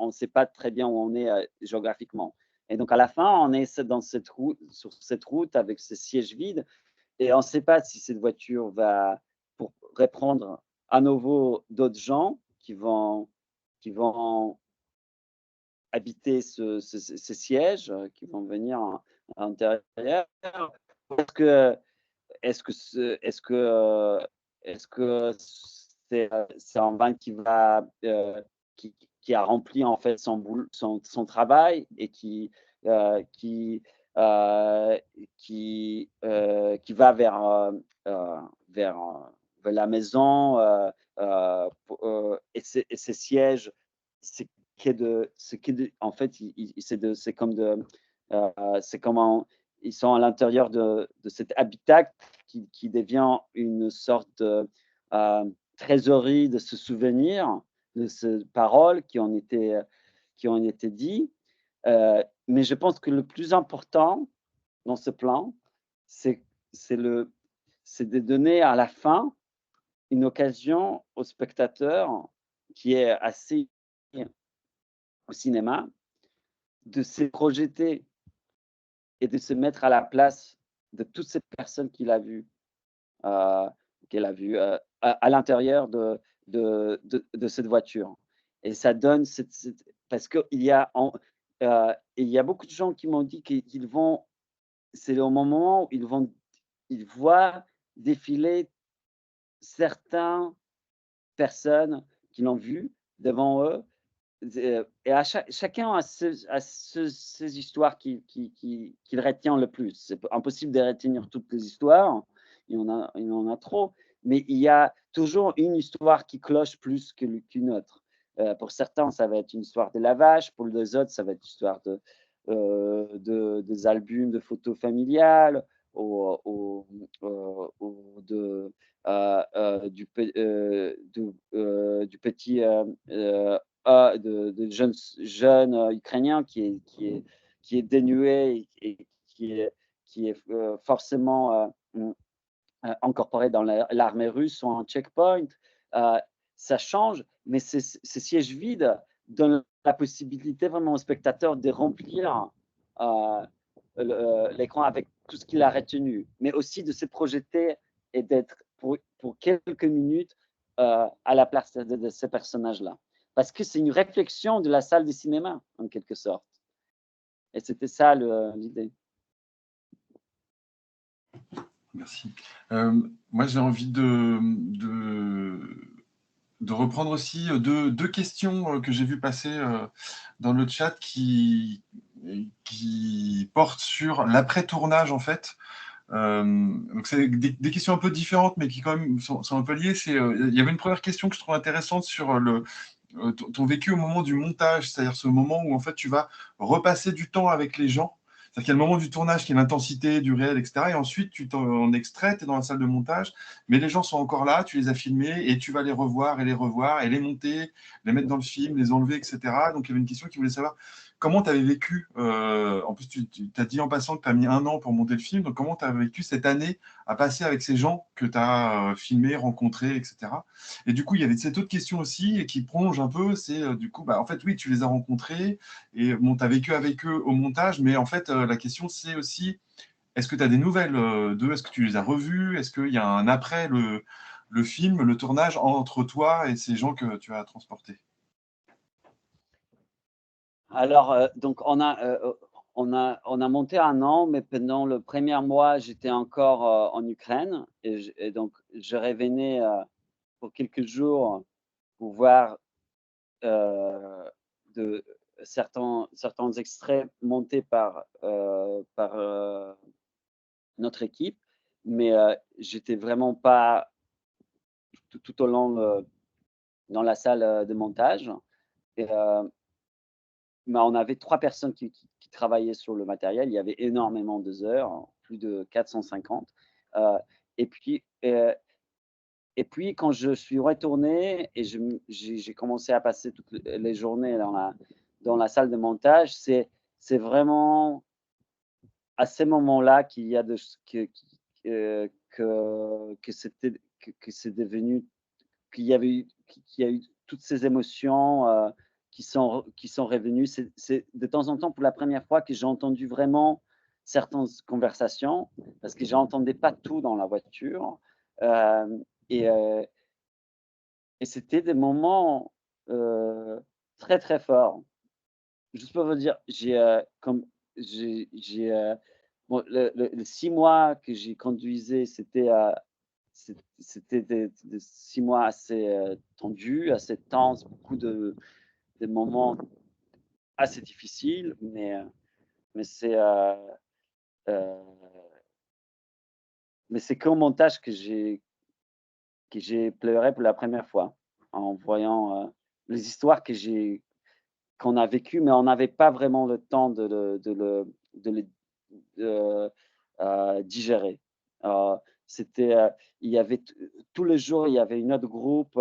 ne sait pas très bien où on est géographiquement. Et donc, à la fin, on est dans sur cette route avec ce siège vide, et on ne sait pas si cette voiture va pour reprendre à nouveau d'autres gens qui vont habiter ce siège, qui vont venir à l'intérieur. Est-ce que est-ce que ce est-ce que c'est un van qui a rempli en fait son travail et heu, qui, heu, qui va vers, vers la maison, pour, et ces sièges, c'est en fait, c'est comme c'est comme ils sont à l'intérieur de cet habitat qui devient une sorte de trésorerie de ce souvenir, de ces paroles qui ont été dites. Mais je pense que le plus important dans ce plan, c'est c'est le c'est de donner à la fin une occasion au spectateur qui est assis au cinéma de se projeter et de se mettre à la place de toutes ces personnes heu, qu'il a vues, à l'intérieur de cette voiture. Et ça donne parce qu'il y a il y a beaucoup de gens qui m'ont dit qu'ils vont c'est au moment où ils voient défiler certaines personnes qui l'ont vu devant eux. Et à chacun a ses histoires qu'il retient le plus. C'est impossible de retenir toutes les histoires, il y en a trop, mais il y a toujours une histoire qui cloche plus qu'une autre. Pour certains, ça va être une histoire de lavage, pour les autres, ça va être l'histoire des albums de photos familiales ou du petit, de jeunes Ukrainiens qui est dénué et qui est forcément incorporé dans l'armée russe ou un checkpoint. Euh, Ça change, mais ce siège vide donne la possibilité vraiment au spectateur de remplir euh, l'écran avec tout ce qu'il a retenu, mais aussi de se projeter et d'être pour quelques minutes à la place de ces personnages-là. Parce que c'est une réflexion de la salle de cinéma, en quelque sorte. Et c'était ça l'idée. Merci. Moi, j'ai envie de reprendre aussi deux questions que j'ai vues passer dans le chat qui portent sur l'après-tournage, en fait. Donc, c'est des questions un peu différentes, mais qui quand même sont un peu liées. Il y avait une première question que je trouve intéressante sur ton vécu au moment du montage, c'est-à-dire ce moment où en fait tu vas repasser du temps avec les gens. C'est-à-dire qu'il y a le moment du tournage qui est l'intensité du réel, etc. Et ensuite, tu t'en extrais, tu es dans la salle de montage, mais les gens sont encore là, tu les as filmés et tu vas les revoir et les monter, les mettre dans le film, les enlever, etc. Donc il y avait une question qui voulait savoir comment tu avais vécu. En plus, tu as dit en passant que tu as mis 1 an pour monter le film. Donc comment tu as vécu cette année à passer avec ces gens que tu as filmés, rencontrés, etc. Et du coup, il y avait cette autre question aussi et qui prolonge un peu, c'est du coup, bah, en fait, oui, tu les as rencontrés et bon, tu as vécu avec eux au montage, mais en fait, la question, c'est aussi, est-ce que tu as des nouvelles d'eux? Est-ce que tu les as revus? Est-ce qu'il y a un après le film, le tournage entre toi et ces gens que tu as transportés? Alors, donc on a monté 1 an, mais pendant le premier mois, j'étais encore en Ukraine et donc je revenais pour quelques jours pour voir de certains extraits montés par notre équipe, mais j'étais vraiment pas tout au long dans la salle de montage. mais on avait 3 personnes qui travaillaient sur le matériel. Il y avait énormément d'heures, plus de 450. Heu et puis, heu et puis quand je suis retourné et j'ai commencé à passer toutes les journées dans la salle de montage, c'est vraiment à ces moments-là qu'il y a de ch que c'était que c'est devenu qu'il y a eu toutes ces émotions, qui sont revenues. C'est de temps en temps, pour la première fois, que j'ai entendu vraiment certaines conversations, parce que j'entendais pas tout dans la voiture, hem et heu et c'était des moments, très, très forts. Juste pour vous dire, bon, les 6 mois que j'ai conduisais, c'était des 6 mois assez, tendus, assez tenses, beaucoup de moments assez difficiles, mais heu, mais c'est qu'au montage que j'ai pleuré pour la première fois, en voyant, les histoires qu'on a vécues, mais on n'avait pas vraiment le temps de les Heu digérer. Heu, c'était, il y avait tous les jours, il y avait une autre groupe,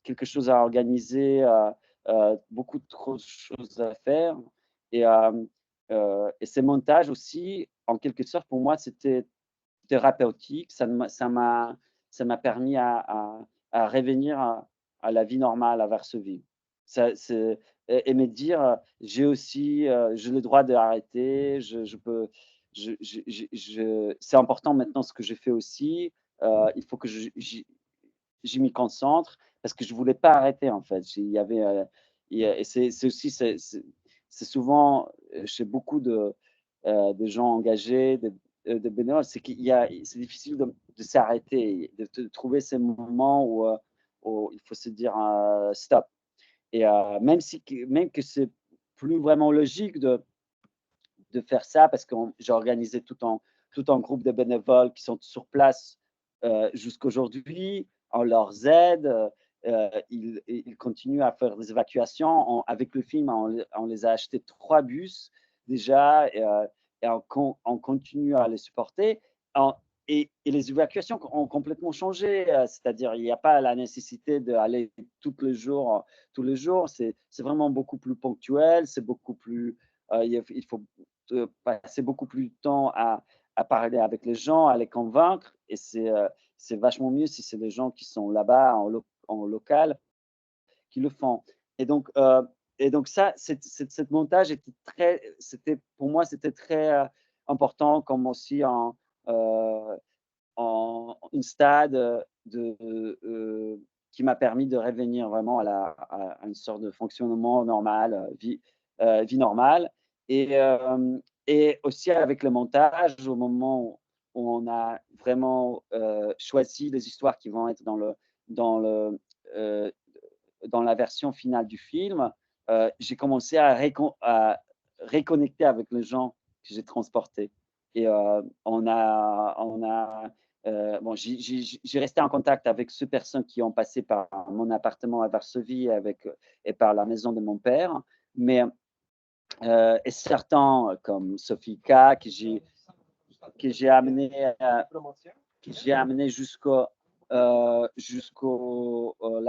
quelque chose à organiser, beaucoup trop de choses à faire et et ces montages aussi, en quelque sorte, pour moi, c'était thérapeutique. Ça m'a permis à revenir à la vie normale à Varsovie. Ça c'est et me dire, «J'ai aussi, j'ai le droit d'arrêter, je peux je c'est important maintenant ce que je fais aussi, il faut que je m'y concentre», parce que je voulais pas arrêter en fait. Il y avait, et c'est aussi c'est souvent, chez beaucoup de gens engagés, de bénévoles, c'est c'est difficile de s'arrêter, de trouver ces moments où il faut se dire, «Stop». Et même que c'est plus vraiment logique de faire ça parce que j'ai organisé tout en groupe de bénévoles qui sont sur place, jusqu'aujourd'hui. On leur aide, ils continuent à faire des évacuations. Avec le film, on les a acheté 3 bus déjà et on continue à les supporter. En et les évacuations ont complètement changé, c'est-à-dire il n'y a pas la nécessité d'aller tous les jours. C'est vraiment beaucoup plus ponctuel, c'est beaucoup plus, il faut passer beaucoup plus de temps à parler avec les gens, à les convaincre et c'est vachement mieux si c'est des gens qui sont là-bas en local qui le font et donc ça, cette montage c'était pour moi, c'était très, important comme aussi heu, une stade, qui m'a permis de revenir vraiment à une sorte de fonctionnement normal, vie normale et aussi avec le montage, au moment où on a vraiment, choisi les histoires qui vont être dans le, heu, dans la version finale du film, j'ai commencé à reconnecter avec les gens que j'ai transportés et bon, j'ai resté en contact avec ces personnes qui ont passé par mon appartement à Varsovie et par la maison de mon père, mais et certains comme Sophie K que j'ai amené, la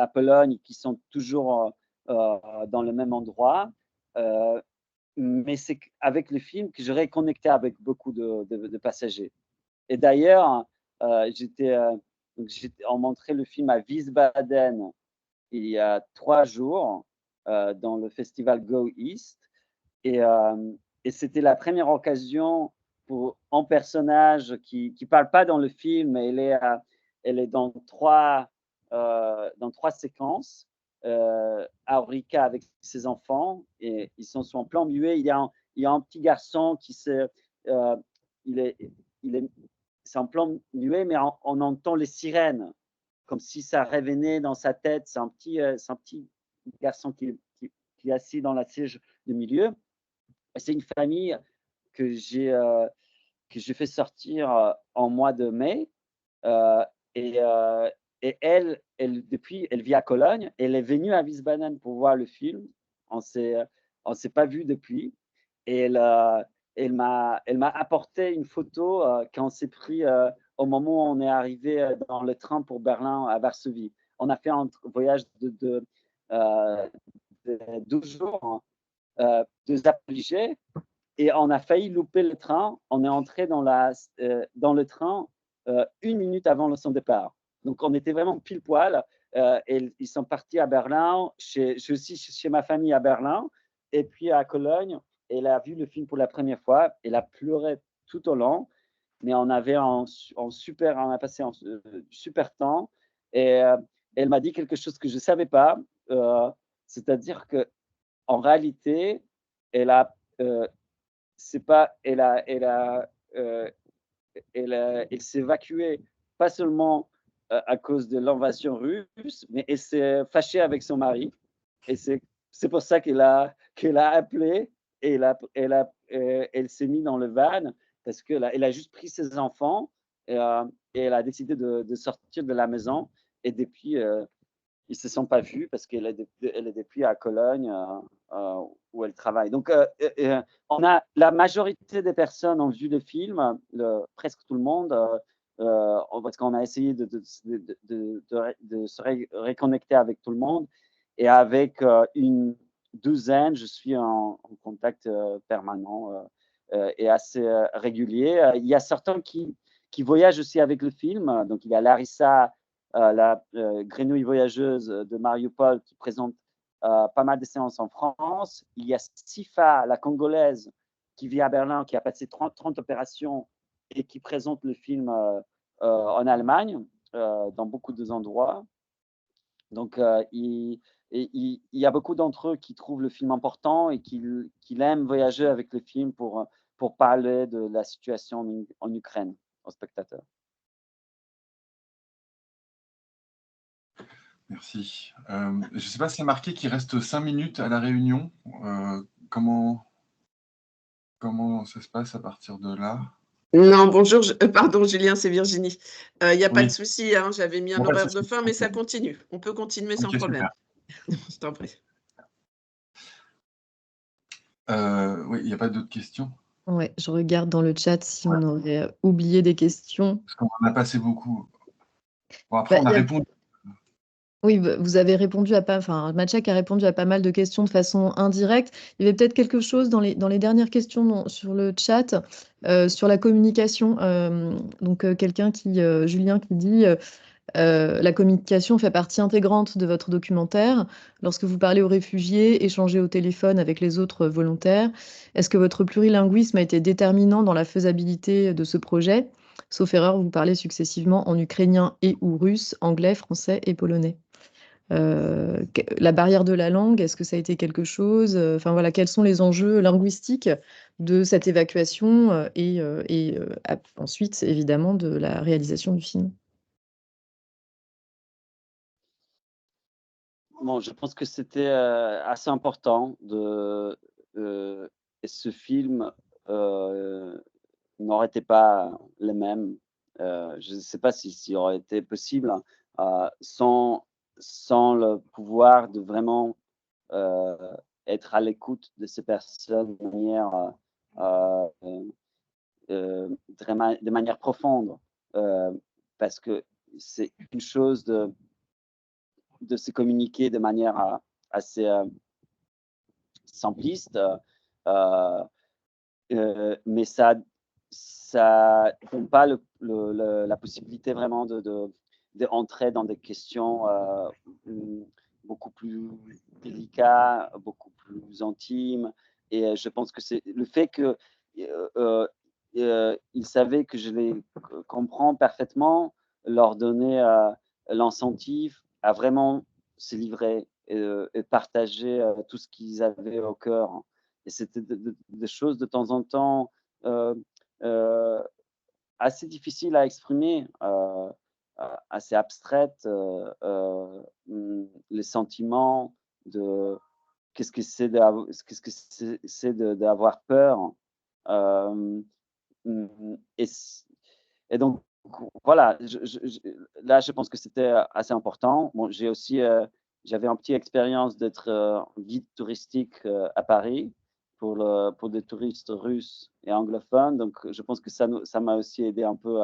Pologne, qui sont toujours, dans le même endroit, heu, mais c'est qu'avec le film que j'ai reconnecté avec beaucoup de passagers et d'ailleurs, on montrait le film à Wiesbaden il y a 3 jours, dans le festival Go East et c'était la première occasion pour un personnage qui parle pas dans le film, mais elle est dans 3 séquences, Aurica avec ses enfants et ils sont sur un plan muet. Il y a un petit garçon heu, il est il est c'est un plan muet, mais on entend les sirènes, comme si ça revenait dans sa tête. C'est un petit garçon qui est assis dans la siège du milieu. C'est une famille que que j'ai fait sortir, en mois de mai, heu et et depuis, elle vit à Cologne. Elle est venue à Wiesbaden pour voir le film. On s'est pas vu depuis. Et elle m'a apporté une photo qu'on s'est pris au moment où on est arrivé dans le train pour Berlin à Varsovie. On a fait un voyage euh, de 12 jours, 2 heures obligés, et on a failli louper le train. On est entré dans le train 1 minute avant son départ. Donc, on était vraiment pile poil. Et ils sont partis à Berlin. Je suis aussi chez ma famille à Berlin. Et puis à Cologne, elle a vu le film pour la première fois. Elle a pleuré tout au long. Mais on a passé un super temps. Et elle m'a dit quelque chose que je ne savais pas. euh, C'est-à-dire que en réalité, elle a, c'est pas, euh, elle s'est évacuée pas seulement à cause de l'invasion russe, mais elle s'est fâchée avec son mari. Et c'est pour ça qu'elle a appelé et elle s'est mise dans le van parce elle a juste pris ses enfants et elle a décidé de sortir de la maison. Et depuis, ils se sont pas vus parce elle est depuis à Cologne où elle travaille. Donc, la majorité des personnes ont vu le film, presque tout le monde, parce qu'on a essayé de se reconnecter avec tout le monde. Et avec une douzaine, je suis en contact permanent et assez régulier. Il y a certains qui voyagent aussi avec le film. Donc, il y a Larissa, la grenouille voyageuse de Mariupol, qui présente pas mal de séances en France. Il y a Sifa, la Congolaise, qui vit à Berlin, qui a passé 30 opérations et qui présente le film en Allemagne, dans beaucoup d'endroits. Donc, il y a beaucoup d'entre eux qui trouvent le film important et qui aiment voyager avec le film pour parler de la situation en Ukraine aux spectateurs. Merci. Je ne sais pas si c'est marqué qu'il reste 5 minutes à la réunion. Comment ça se passe à partir de là? Non, bonjour, pardon Julien, c'est Virginie. Il n'y a pas de Oui, souci, hein, j'avais mis un bon, pas de horaire de souci. fin, mais Ok, ça continue. On peut continuer sans ok, problème. super. Je t'en prie. Oui, il n'y a pas d'autres questions? Ouais, je regarde dans le chat si Ouais, on aurait oublié des questions. parce qu'on en a passé beaucoup. Bon, après, Bah, on a répondu. oui, vous avez répondu enfin, Matchak a répondu à pas mal de questions de façon indirecte. Il y avait peut-être quelque chose dans les dernières questions sur le chat, sur la communication. Donc, Julien qui dit la communication fait partie intégrante de votre documentaire. Lorsque vous parlez aux réfugiés, échangez au téléphone avec les autres volontaires. Est-ce que votre plurilinguisme a été déterminant dans la faisabilité de ce projet? Sauf erreur, vous parlez successivement en ukrainien et ou russe, anglais, français et polonais. La barrière de la langue, est-ce que ça a été quelque chose? Enfin voilà, quels sont les enjeux linguistiques de cette évacuation ensuite, évidemment, de la réalisation du film? Bon, je pense que c'était assez important et ce film n'aurait été pas le même. Je ne sais pas si aurait été possible sans le pouvoir de vraiment euh, être à l'écoute de ces personnes euh, de manière profonde. Euh, Parce que c'est une chose de se communiquer de manière assez simpliste, euh, mais ça donne pas la possibilité vraiment de entrer dans des questions beaucoup plus délicates, beaucoup plus intimes. Et je pense que c'est le fait que il savait que je les comprends parfaitement, leur donner l'incentive à vraiment se livrer et partager tout ce qu'ils avaient au cœur. Et c'était des choses de temps en temps euh, euh, assez difficiles à exprimer, assez abstraites, les sentiments de qu'est-ce que c'est d'avoir peur. Euh, et donc voilà, là, je pense que c'était assez important. Bon, j'avais une petite expérience d'être guide touristique à Paris pour des touristes russes et anglophones. Donc, je pense que ça m'a aussi aidé un peu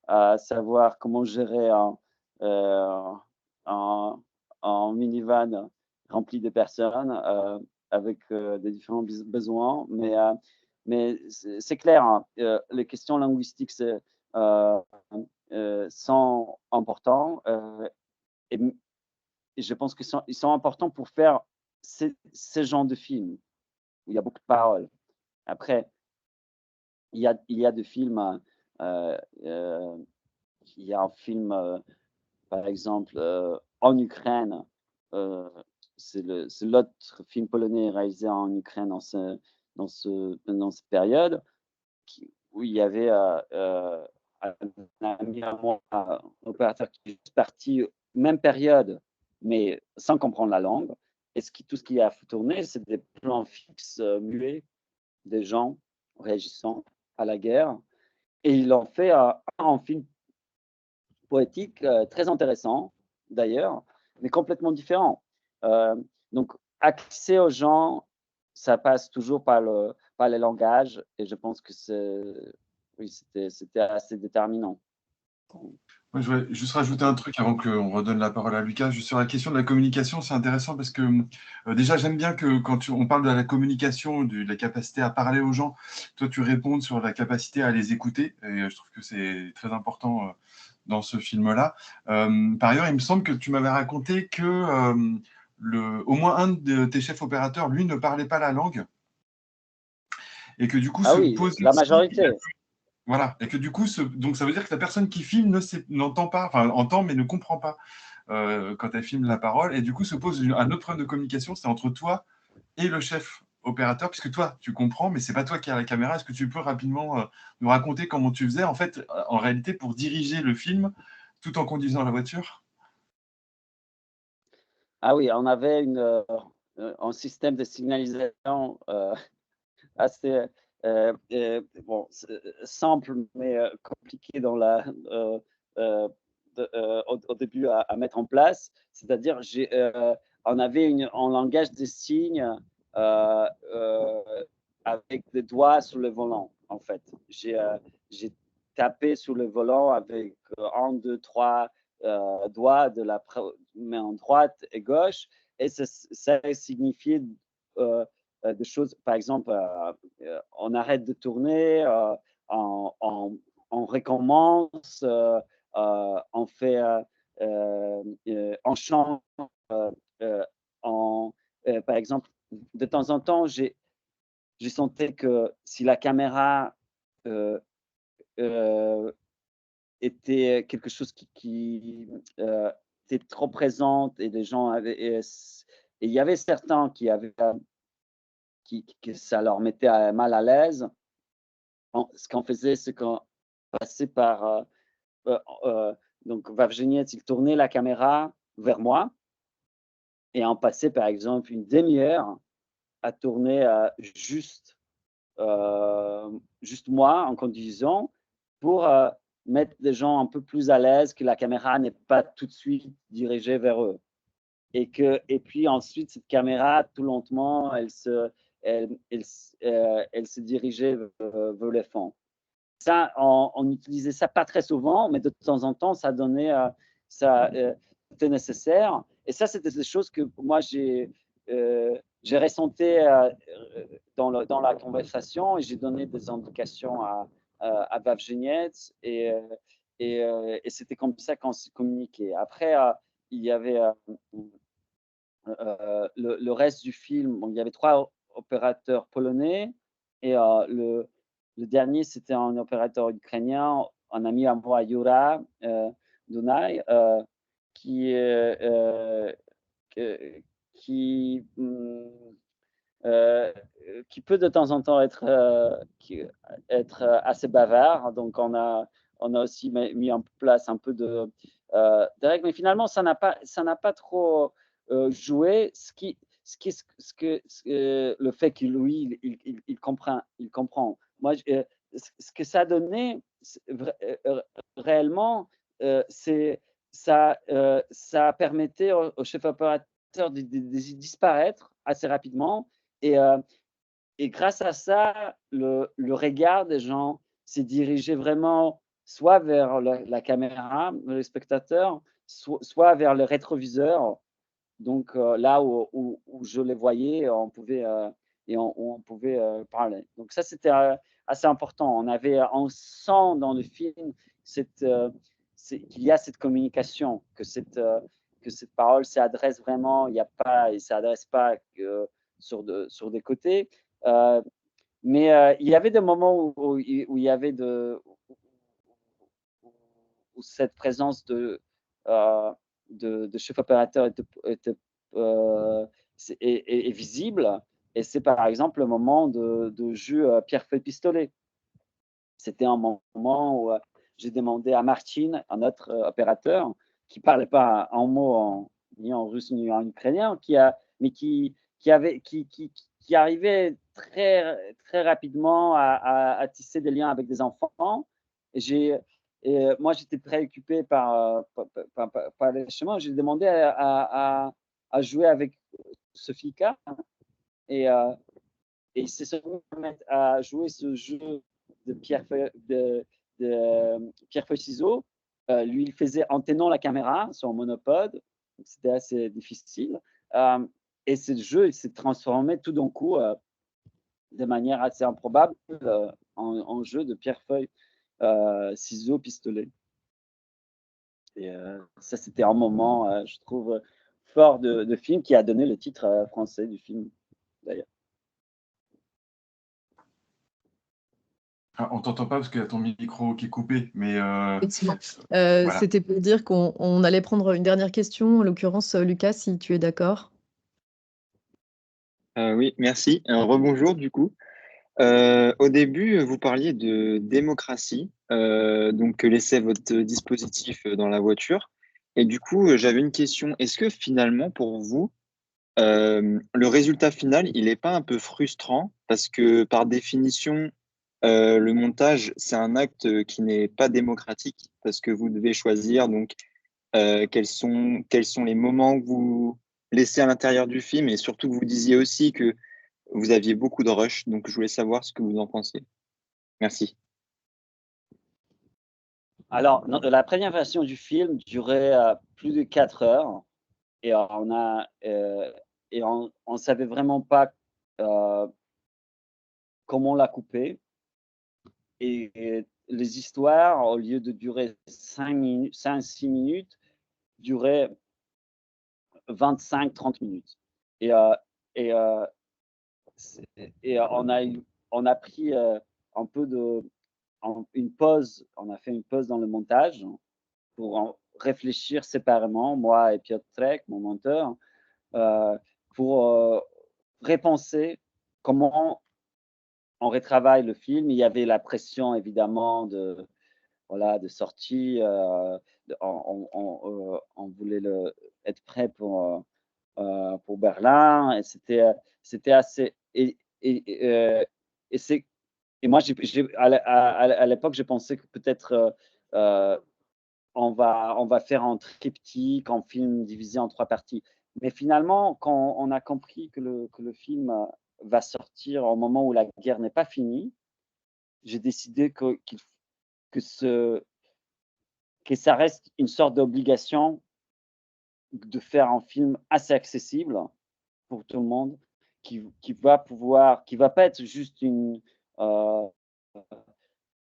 à savoir comment gérer euh, un, un minivan rempli de personnes avec des différents besoins. Mais c'est clair, hein, les questions linguistiques, euh, sont importants et, et je pense ils sont importants pour faire ces genres de films où il y a beaucoup de paroles. Après, il y a des films, euh, euh, il y a un film, par exemple, en Ukraine, euh, c'est l'autre film polonais réalisé en Ukraine dans cette période où il y avait un ami à moi, un opérateur qui est parti même période, mais sans comprendre la langue. Et tout ce qu'il a fait tourner, c'est des plans fixes muets des gens réagissant à la guerre. Et il en fait un film poétique très intéressant, d'ailleurs, mais complètement différent. Euh, donc, accès aux gens, ça passe toujours par les langages, et je pense que oui, c'était assez déterminant. Moi, je voudrais juste rajouter un truc avant qu'on redonne la parole à Lucas. Juste sur la question de la communication, c'est intéressant parce que déjà, j'aime bien que quand on parle de la communication, de la capacité à parler aux gens, toi, tu réponds sur la capacité à les écouter. Et je trouve que c'est très important dans ce film-là. Par ailleurs, il me semble que tu m'avais raconté que au moins un de tes chefs opérateurs, lui, ne parlait pas la langue et que du coup Ah se oui, posait la aussi. majorité. Voilà, et que du coup, donc ça veut dire que la personne qui filme n'entend pas, enfin entend mais ne comprend pas quand elle filme la parole, et du coup se pose un autre problème de communication, c'est entre toi et le chef opérateur, puisque toi tu comprends, mais c'est pas toi qui as la caméra. Est-ce que tu peux rapidement nous raconter comment tu faisais en fait, en réalité, pour diriger le film tout en conduisant la voiture? Ah oui, on avait un système de signalisation assez bon, simple, mais compliqué au début à mettre en place. C'est-à-dire, on avait un langage des signes euh, euh, avec des doigts sur le volant, en fait. J'ai tapé sur le volant avec un, deux, trois doigts de la main droite et gauche, et ça signifiait euh, des choses, par exemple, on arrête de tourner, on recommence, on fait, on change, euh, on, par exemple, de temps en temps, j'ai senti que si la caméra euh, euh, était quelque chose qui était trop présente et les gens avaient, et il y avait certains qui avaient que ça leur mettait mal à l'aise. Ce qu'on faisait, c'est qu'on passait par euh, euh, donc Vavgeniet, il tournait la caméra vers moi et on passait par exemple une demi-heure à tourner juste moi en conduisant pour mettre les gens un peu plus à l'aise, que la caméra n'est pas tout de suite dirigée vers eux. Et puis ensuite, cette caméra, tout lentement, elle se dirigeait vers le fond. Ça, on utilisait ça pas très souvent, mais de temps en temps, ça donnait, ça, c'était nécessaire. Et ça, c'était des choses que moi, j'ai ressenti dans la conversation, et j'ai donné des indications à Vavgeniet, et c'était comme ça qu'on se communiquait. Après, il y avait le reste du film. Bon, il y avait trois opérateurs polonais, et le dernier, c'était un opérateur ukrainien, un ami à moi, Yura Dunay, qui, que- qui, hum, euh, qui peut de temps en temps être assez bavard. Donc, on a aussi mis en place un peu de règles, mais finalement, ça n'a pas trop joué. Le fait que lui, il comprend. Moi, ce que ça a donné, réellement, ça permettait au chef opérateur de disparaître assez rapidement et grâce à ça, le regard des gens s'est dirigé vraiment soit vers la caméra, le spectateur, soit vers le rétroviseur. Donc là où je les voyais, on pouvait, parler. Donc ça, c'était, assez important. On sent dans le film cette, qu'il y a cette communication, que cette parole s'adresse vraiment, il s'adresse pas que sur des côtés. Heu, mais il y avait des moments où il y avait où cette présence heu, de chef opérateur est visible. Et c'est par exemple le moment de jeu pierre-feuille pistolet. C'était un moment où j'ai demandé à Martin, un autre opérateur, qui parlait pas un mot ni en russe ni en ukrainien, mais qui arrivait très rapidement à tisser des liens avec des enfants. Et moi, j'étais préoccupé par les chemins. J'ai demandé à jouer avec Sophie K. Et, euh, et il s'est surtout mettre à jouer ce jeu de pierre-feuille-ciseaux. Lui, il faisait en tenant la caméra sur un monopode. C'était assez difficile. Euh, et ce jeu, il s'est transformé tout d'un coup, de manière assez improbable, en jeu de pierre-feuille, ciseaux, pistolet. Et ça, c'était un moment, je trouve, fort de film qui a donné le titre français du film, d'ailleurs. Ah, on t'entend pas parce qu'il y a ton micro qui est coupé, mais Effectivement. voilà. C'était pour dire qu'on allait prendre une dernière question, en l'occurrence, Lucas, si tu es d'accord. Oui, merci. Rebonjour du coup. Au début, vous parliez de démocratie, donc que laissait votre dispositif dans la voiture. Et du coup, j'avais une question. Est-ce que finalement, pour vous, le résultat final, il n'est pas un peu frustrant parce que par définition, le montage, c'est un acte qui n'est pas démocratique parce que vous devez choisir donc quels sont les moments que vous laissez à l'intérieur du film et surtout que vous disiez aussi que vous aviez beaucoup de rush. Donc, je voulais savoir ce que vous en pensiez. Merci. Alors, la première version du film durait plus de 4 heures et on savait vraiment pas euh, comment la couper. Et les histoires, au lieu de durer 5-6 minutes, duraient 25-30 minutes. Et, euh, et, euh, on a pris un peu une pause, on a fait une pause dans le montage pour en réfléchir séparément, moi et Piotr Trek, mon monteur, euh, pour repenser comment on retravaille le film. Il y avait la pression évidemment voilà, de sortie. On voulait être prêt pour Berlin. Et c'était assez. Et c'est et moi, à l'époque, j'ai pensé que peut-être on va faire un triptyque, en film divisé en 3 parties. Mais finalement, quand on a compris que le film va sortir au moment où la guerre n'est pas finie, j'ai décidé que, ce, que ça reste une sorte d'obligation de faire un film assez accessible pour tout le monde, qui va pas être juste une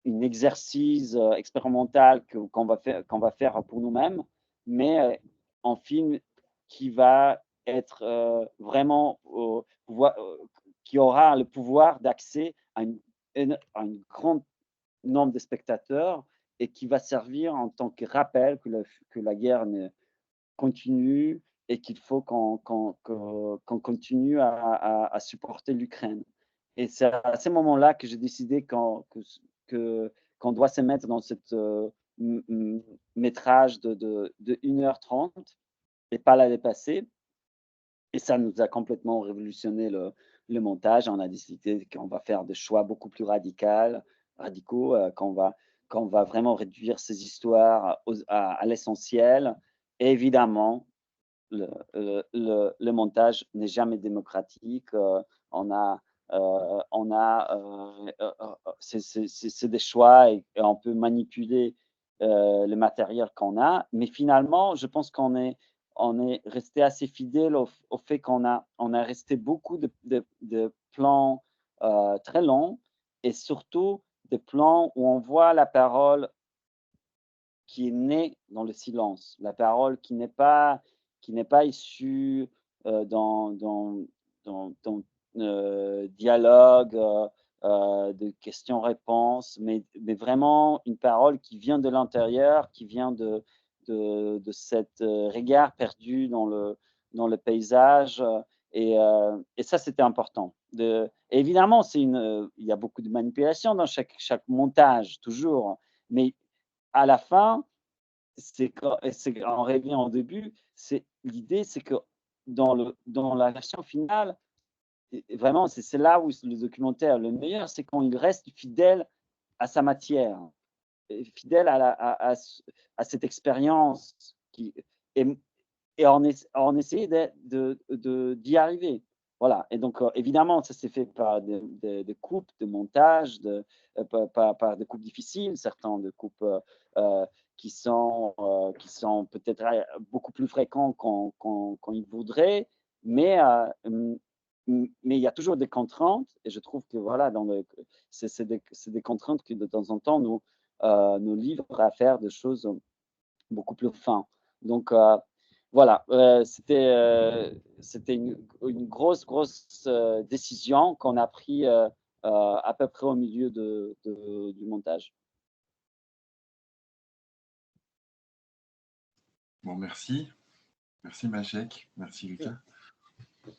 exercice expérimental qu'on va faire pour nous-mêmes, mais un film qui va être vraiment qui aura le pouvoir d'accès à un grand nombre de spectateurs et qui va servir en tant que rappel que la guerre continue et qu'il faut qu'on continue à supporter l'Ukraine. Et c'est à ce moment-là que j'ai décidé qu'on doit se mettre dans cette métrage de 1h30 et pas la dépasser. Et ça nous a complètement révolutionné le montage. On a décidé qu'on va faire des choix beaucoup plus radicaux, qu'on va qu'on va vraiment réduire ces histoires à l'essentiel. Et évidemment, le montage n'est jamais démocratique. C'est des choix et on peut manipuler le matériel qu'on a. Mais finalement, je pense on est resté assez fidèle au fait on a resté beaucoup de plans très longs et surtout des plans où on voit la parole qui est née dans le silence, la parole qui n'est pas issue dans dialogue de questions-réponses, mais vraiment une parole qui vient de l'intérieur, qui vient de cet regard perdu dans le paysage. Et ça, c'était important. Évidemment, il y a beaucoup de manipulation dans chaque montage, toujours. Mais à la fin, c'est on revient au début, l'idée, c'est que dans la version finale, et vraiment, c'est là où le documentaire est le meilleur, c'est quand il reste fidèle à sa matière, et fidèle à cette expérience et, et on essayait d'y arriver. Voilà. Et donc, évidemment, ça s'est fait par des coupes, de montage, par des coupes difficiles, certains de coupes qui sont peut-être beaucoup plus fréquents qu'on il voudrait, mais mais il y a toujours des contraintes et je trouve que voilà, c'est des contraintes que de temps en temps nous livrent à faire des choses beaucoup plus fins. Donc voilà, c'était une grosse décision qu'on a pris à peu près au milieu du montage. Bon, merci. Merci Maciek. Merci Lucas.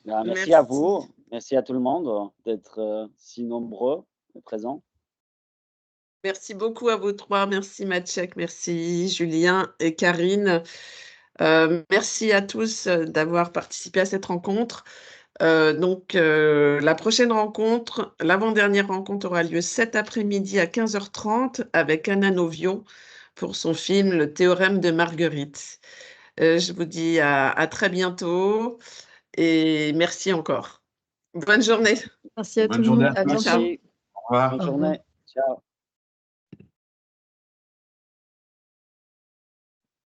Merci à vous. Merci à tout le monde d'être si nombreux et présents. Merci beaucoup à vous trois. Merci Maciek, merci Julien et Karine. Merci à tous d'avoir participé à cette rencontre. La prochaine rencontre, l'avant-dernière rencontre aura lieu cet après-midi à 15h30 avec Anna Novio pour son film Le théorème de Marguerite. Je vous dis à très bientôt et merci encore. Bonne journée. Merci à Bonne tout le journée monde. à À tous. bientôt. Merci. Au revoir. Bonne journée. Ciao.